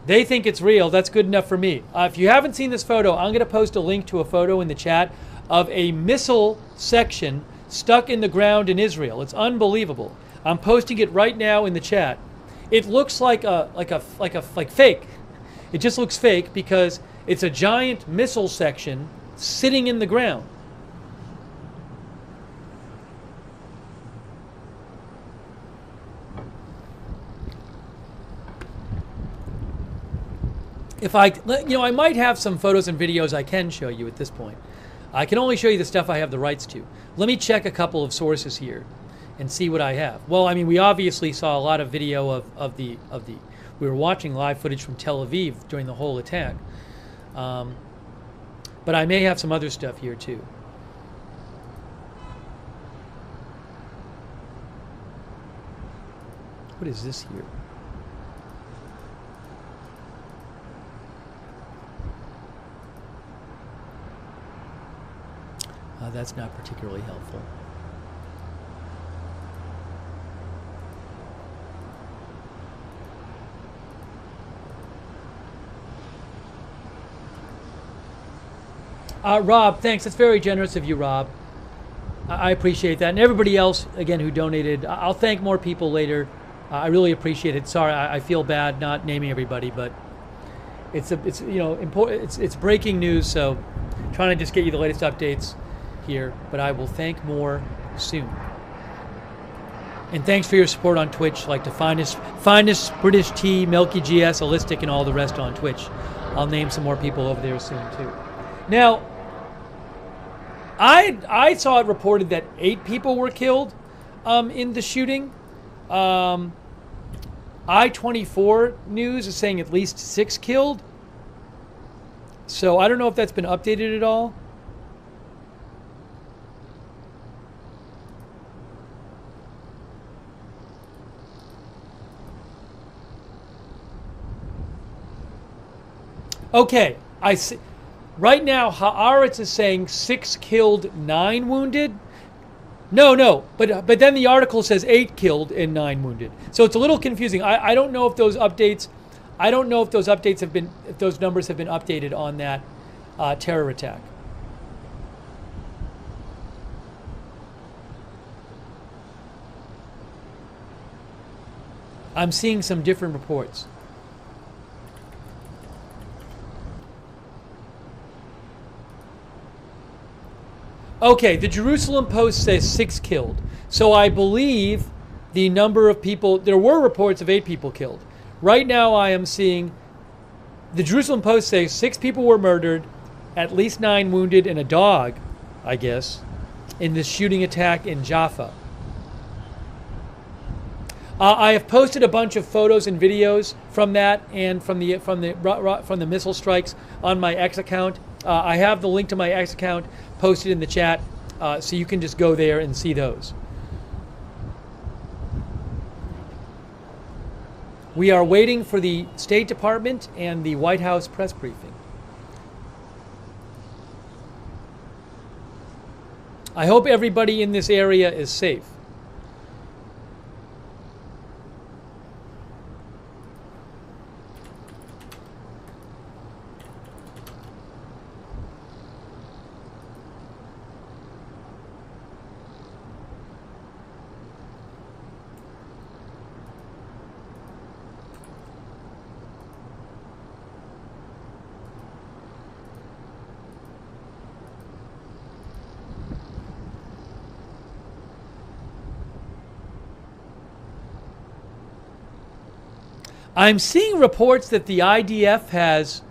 [SPEAKER 1] they think it's real, that's good enough for me. If you haven't seen this photo, I'm going to post a link to a photo in the chat of a missile section stuck in the ground in Israel. It's unbelievable. I'm posting it right now in the chat. It looks like fake. It just looks fake because it's a giant missile section sitting in the ground. If I might have some photos and videos I can show you at this point. I can only show you the stuff I have the rights to. Let me check a couple of sources here and see what I have. Well, I mean, we obviously saw a lot of video we were watching live footage from Tel Aviv during the whole attack. But I may have some other stuff here too. What is this here? That's not particularly helpful. Rob, thanks. That's very generous of you, Rob. I appreciate that. And everybody else, again, who donated. I'll thank more people later. I really appreciate it. Sorry, I feel bad not naming everybody, but it's important. It's breaking news, so trying to just get you the latest updates here. But I will thank more soon. And thanks for your support on Twitch, like the finest British tea, Milky GS, Holistic, and all the rest on Twitch. I'll name some more people over there soon too. Now, I saw it reported that 8 people were killed in the shooting. I-24 News is saying at least 6 killed. So I don't know if that's been updated at all. Okay, I see. Right now, Haaretz is saying 6 killed, 9 wounded. No, but then the article says 8 killed and 9 wounded. So it's a little confusing. I don't know if those updates. I don't know if those updates have been, if those numbers have been updated on that terror attack. I'm seeing some different reports. Okay, the Jerusalem Post says 6 killed. So I believe the number of people, there were reports of 8 people killed. Right now I am seeing the Jerusalem Post says 6 people were murdered, at least 9 wounded, and a dog, I guess, in this shooting attack in Jaffa. I have posted a bunch of photos and videos from that and from the missile strikes on my X account. I have the link to my X account posted in the chat, so you can just go there and see those. We are waiting for the State Department and the White House press briefing. I hope everybody in this area is safe. I'm seeing reports that the IDF has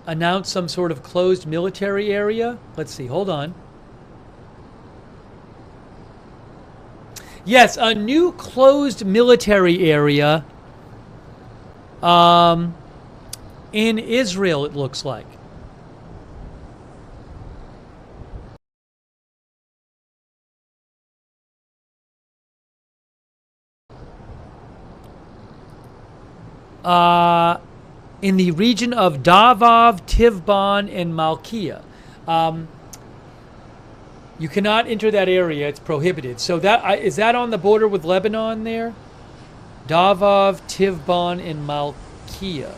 [SPEAKER 1] announced some sort of closed military area. Let's see, hold on. Yes, a new closed military area in Israel, it looks like. In the region of Davav, Tivban, and Malkia. You cannot enter that area; it's prohibited. So that is that on the border with Lebanon there? Davav, Tivban, and Malkia.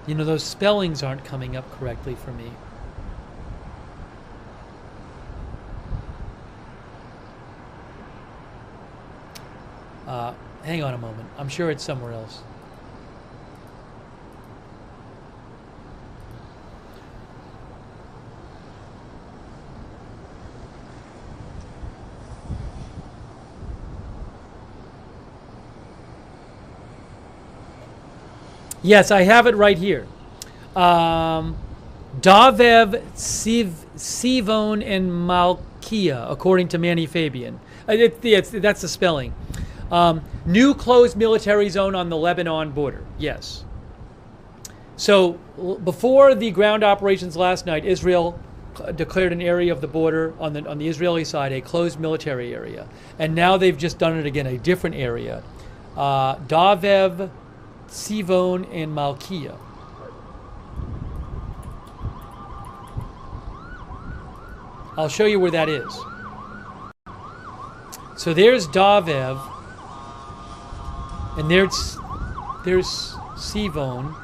[SPEAKER 1] You know, those spellings aren't coming up correctly for me. Hang on a moment. I'm sure it's somewhere else. Yes, I have it right here. Davev, Sivon, and Malkia, according to Manny Fabian. That's the spelling. New closed military zone on the Lebanon border. Yes. So before the ground operations last night, Israel declared an area of the border on the Israeli side a closed military area, and now they've just done it again, a different area. Davev, Sivon, and Malkia. I'll show you where that is. So there's Davev, and there's Sivon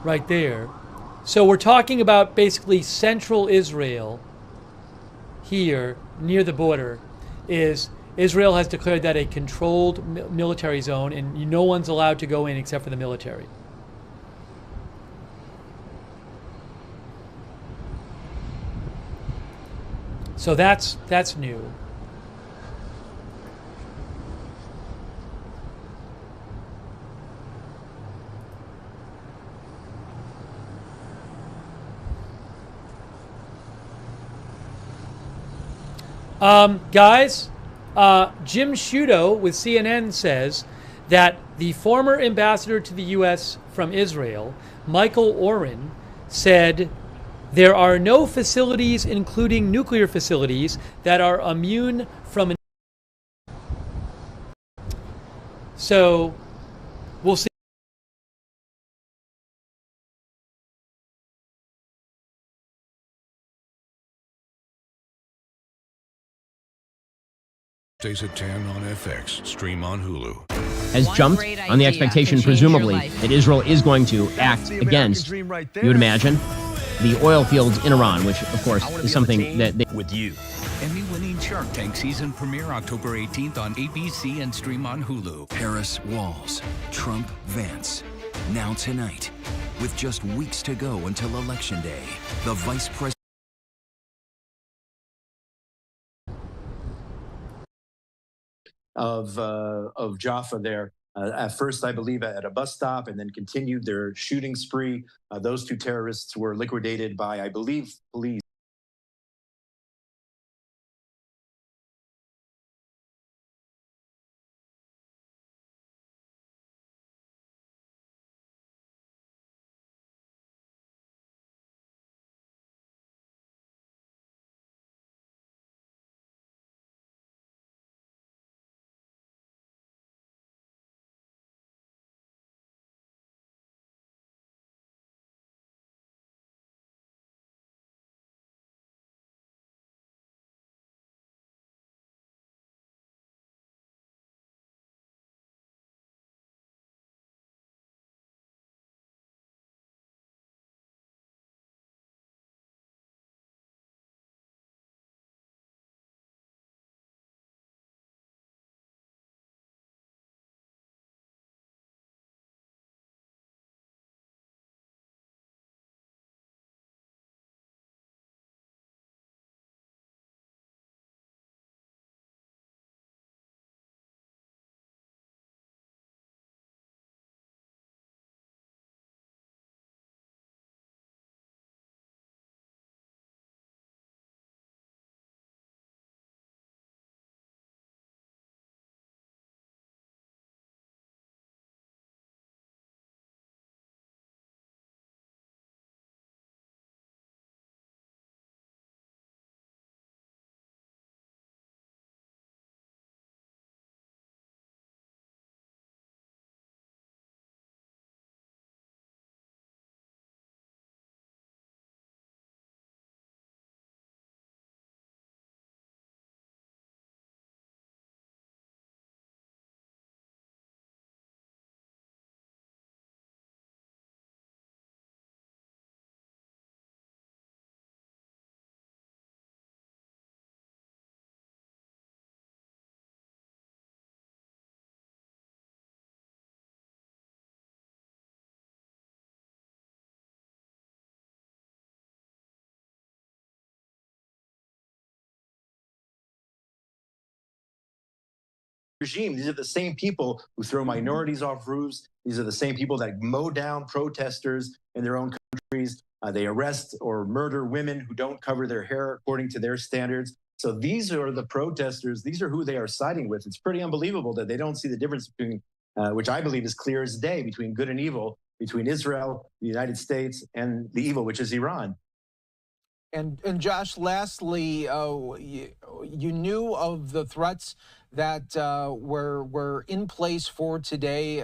[SPEAKER 1] right there. So we're talking about basically central Israel here near the border. Israel has declared that a controlled military zone, and no one's allowed to go in except for the military. So that's new. Guys, Jim Sciutto with CNN says that the former ambassador to the U.S. from Israel, Michael Oren, said there are no facilities, including nuclear facilities, that are immune from. So we'll see.
[SPEAKER 9] Stays at 10 on FX. Stream on Hulu.
[SPEAKER 10] Has jumped on the expectation, presumably, that Israel is going to act against, you would imagine, the oil fields in Iran, which, of course, is something that they...
[SPEAKER 11] With you. Emmy-winning Shark Tank season premiere October 18th on ABC and stream on Hulu.
[SPEAKER 12] Harris Walls, Trump Vance. Now tonight, with just weeks to go until Election Day, the Vice President
[SPEAKER 13] of Jaffa there. At first, I believe, at a bus stop, and then continued their shooting spree. Those two terrorists were liquidated by, I believe, police. regime. These are the same people who throw minorities off roofs. These are the same people that mow down protesters in their own countries. They arrest or murder women who don't cover their hair according to their standards. So these are the protesters. These are who they are siding with. It's pretty unbelievable that they don't see the difference between, which I believe is clear as day, between good and evil, between Israel, the United States, and the evil, which is Iran.
[SPEAKER 14] And Josh, lastly, you knew of the threats that were in place for today,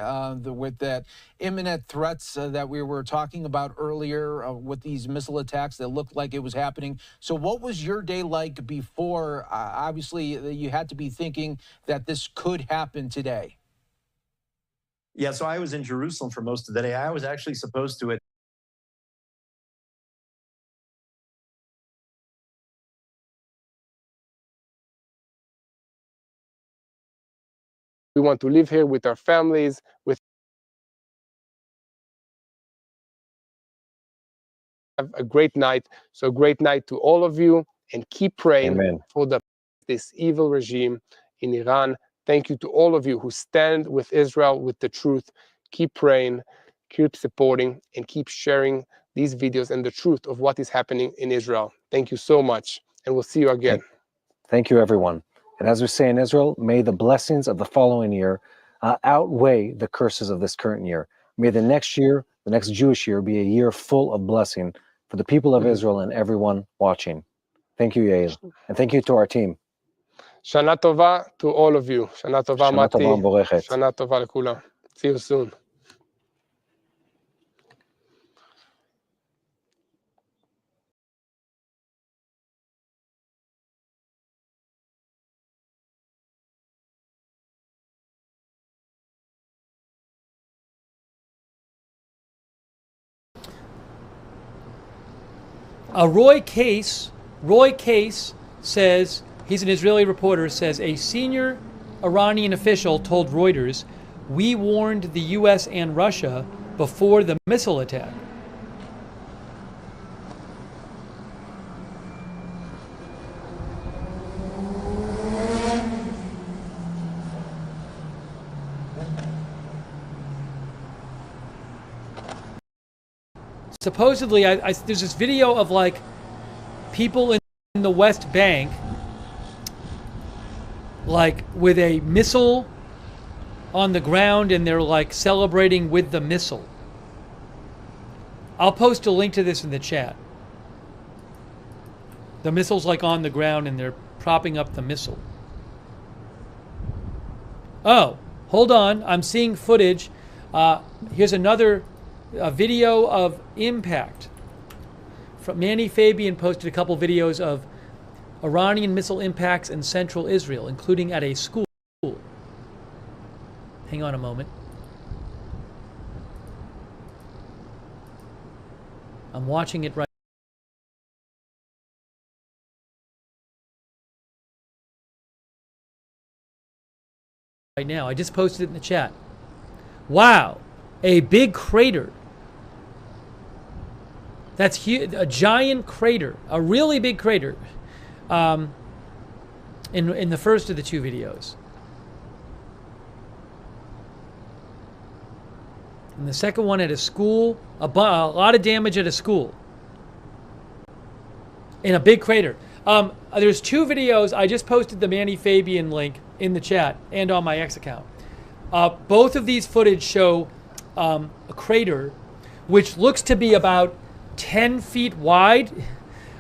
[SPEAKER 14] with that imminent threats that we were talking about earlier with these missile attacks that looked like it was happening. So what was your day like before? Obviously, you had to be thinking that this could happen today.
[SPEAKER 13] Yeah, so I was in Jerusalem for most of the day. I was actually supposed to
[SPEAKER 15] We want to live here with our families, with have a great night. So a great night to all of you, and keep praying for this evil regime in Iran. Thank you to all of you who stand with Israel, with the truth. Keep praying, keep supporting, and keep sharing these videos and the truth of what is happening in Israel. Thank you so much, and we'll see you again.
[SPEAKER 16] Thank you, everyone. And as we say in Israel, may the blessings of the following year outweigh the curses of this current year. May the next year, the next Jewish year, be a year full of blessing for the people of Israel and everyone watching. Thank you, Yael. And thank you to our team.
[SPEAKER 15] Shana Tova to all of you. Shana Tova, Mati. Shana Tova לכולם. See you soon.
[SPEAKER 1] Roy Case says, he's an Israeli reporter, says a senior Iranian official told Reuters, "We warned the US and Russia before the missile attack." Supposedly, there's this video of like people in the West Bank, like with a missile on the ground, and they're like celebrating with the missile. I'll post a link to this in the chat. The missile's like on the ground and they're propping up the missile. Oh, hold on. I'm seeing footage. Here's another video of impact. Manny Fabian posted a couple videos of Iranian missile impacts in central Israel, including at a school. Hang on a moment. I'm watching it right now. I just posted it in the chat. Wow, a big crater. That's huge, a giant crater, a really big crater. In the first of the two videos. And the second one at a school, a lot of damage at a school. In a big crater. There's two videos. I just posted the Manny Fabian link in the chat and on my X account. Both of these footage show a crater which looks to be about 10 feet wide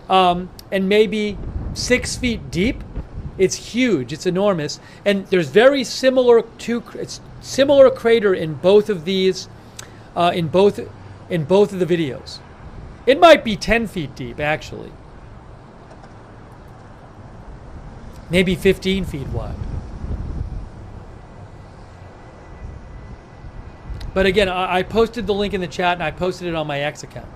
[SPEAKER 1] and maybe 6 feet deep. It's huge. It's enormous. And there's very similar crater in both of these, in both of the videos. It might be 10 feet deep, actually. Maybe 15 feet wide. But again, I posted the link in the chat and I posted it on my X account.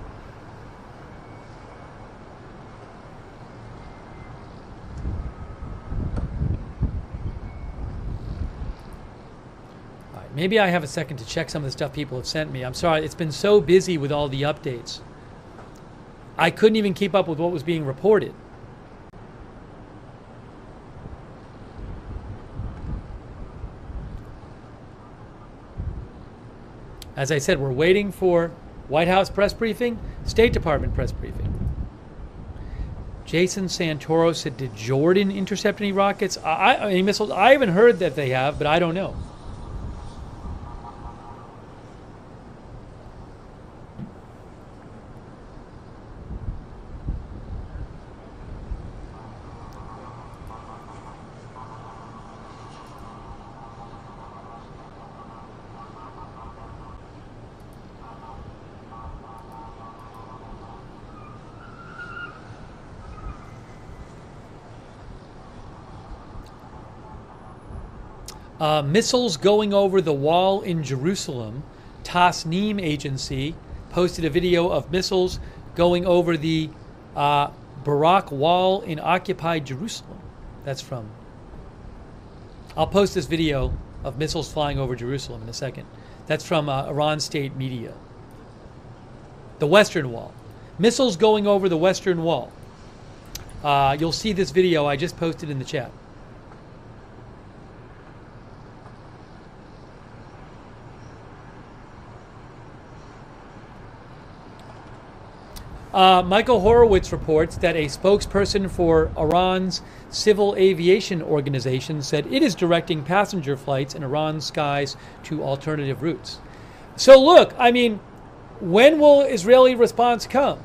[SPEAKER 1] All right, maybe I have a second to check some of the stuff people have sent me. I'm sorry, it's been so busy with all the updates. I couldn't even keep up with what was being reported. As I said, we're waiting for White House press briefing, State Department press briefing. Jason Santoro said, did Jordan intercept any rockets? Any missiles? I haven't heard that they have, but I don't know. Missiles going over the wall in Jerusalem. Cneğ agency posted a video of missiles going over the Barak wall in occupied Jerusalem. That's from. I'll post this video of missiles flying over Jerusalem in a second. That's from Iran state media. The Western Wall. Missiles going over the Western Wall. You'll see this video I just posted in the chat. Michael Horowitz reports that a spokesperson for Iran's civil aviation organization said it is directing passenger flights in Iran's skies to alternative routes. So look, I mean, when will Israeli response come?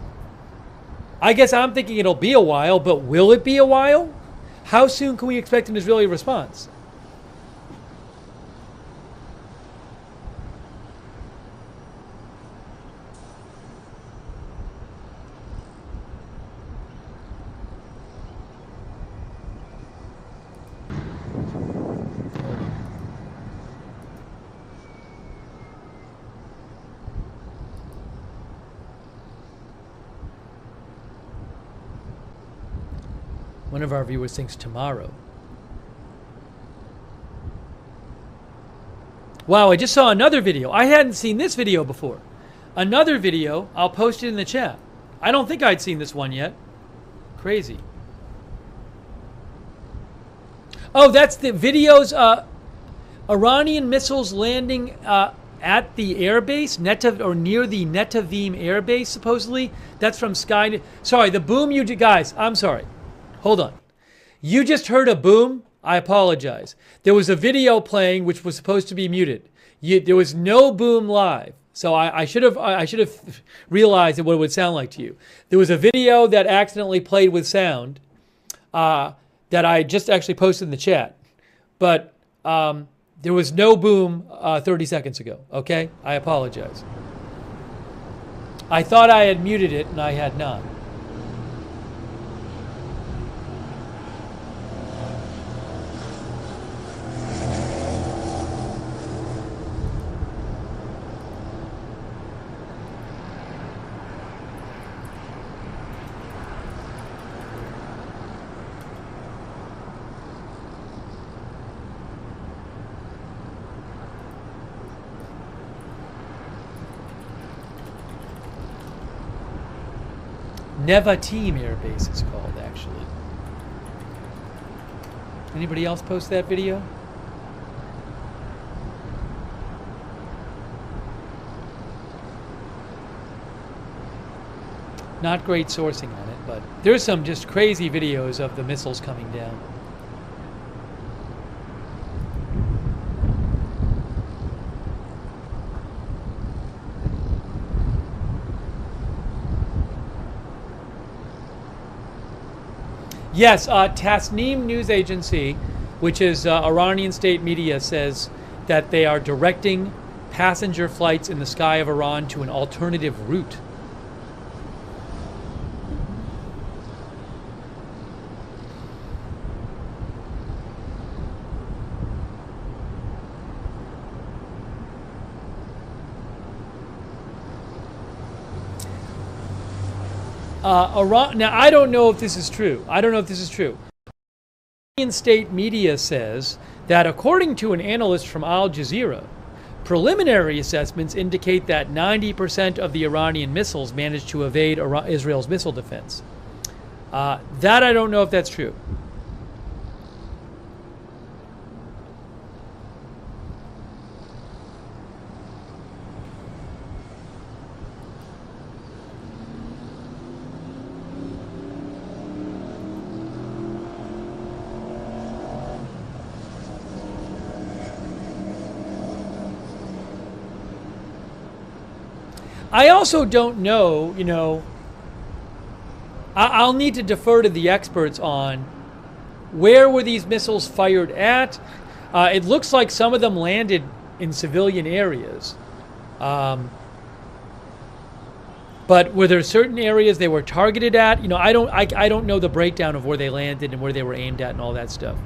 [SPEAKER 1] I guess I'm thinking it'll be a while, but will it be a while? How soon can we expect an Israeli response? One of our viewers thinks tomorrow. Wow, I just saw another video. I hadn't seen this video before. Another video, I'll post it in the chat. I don't think I'd seen this one yet. Crazy. Oh, that's the videos, Iranian missiles landing at the airbase, or near the Netavim airbase, supposedly. That's from Sky. Sorry, the boom you did, guys, I'm sorry. Hold on. You just heard a boom? I apologize. There was a video playing which was supposed to be muted. There was no boom live. So I should have realized what it would sound like to you. There was a video that accidentally played with sound that I just actually posted in the chat. But there was no boom 30 seconds ago. Okay? I apologize. I thought I had muted it and I had not. Nevatim Air Base is called, actually. Anybody else post that video? Not great sourcing on it, but there's some just crazy videos of the missiles coming down. Yes, Tasnim news agency, which is Iranian state media, says that they are directing passenger flights in the sky of Iran to an alternative route. Iran. Now, I don't know if this is true. Iranian state media says that according to an analyst from Al Jazeera, preliminary assessments indicate that 90% of the Iranian missiles managed to evade Israel's missile defense. That I don't know if that's true. I also don't know, you know, I'll need to defer to the experts on where were these missiles fired at. It looks like some of them landed in civilian areas. But were there certain areas they were targeted at? You know, I don't know the breakdown of where they landed and where they were aimed at and all that stuff.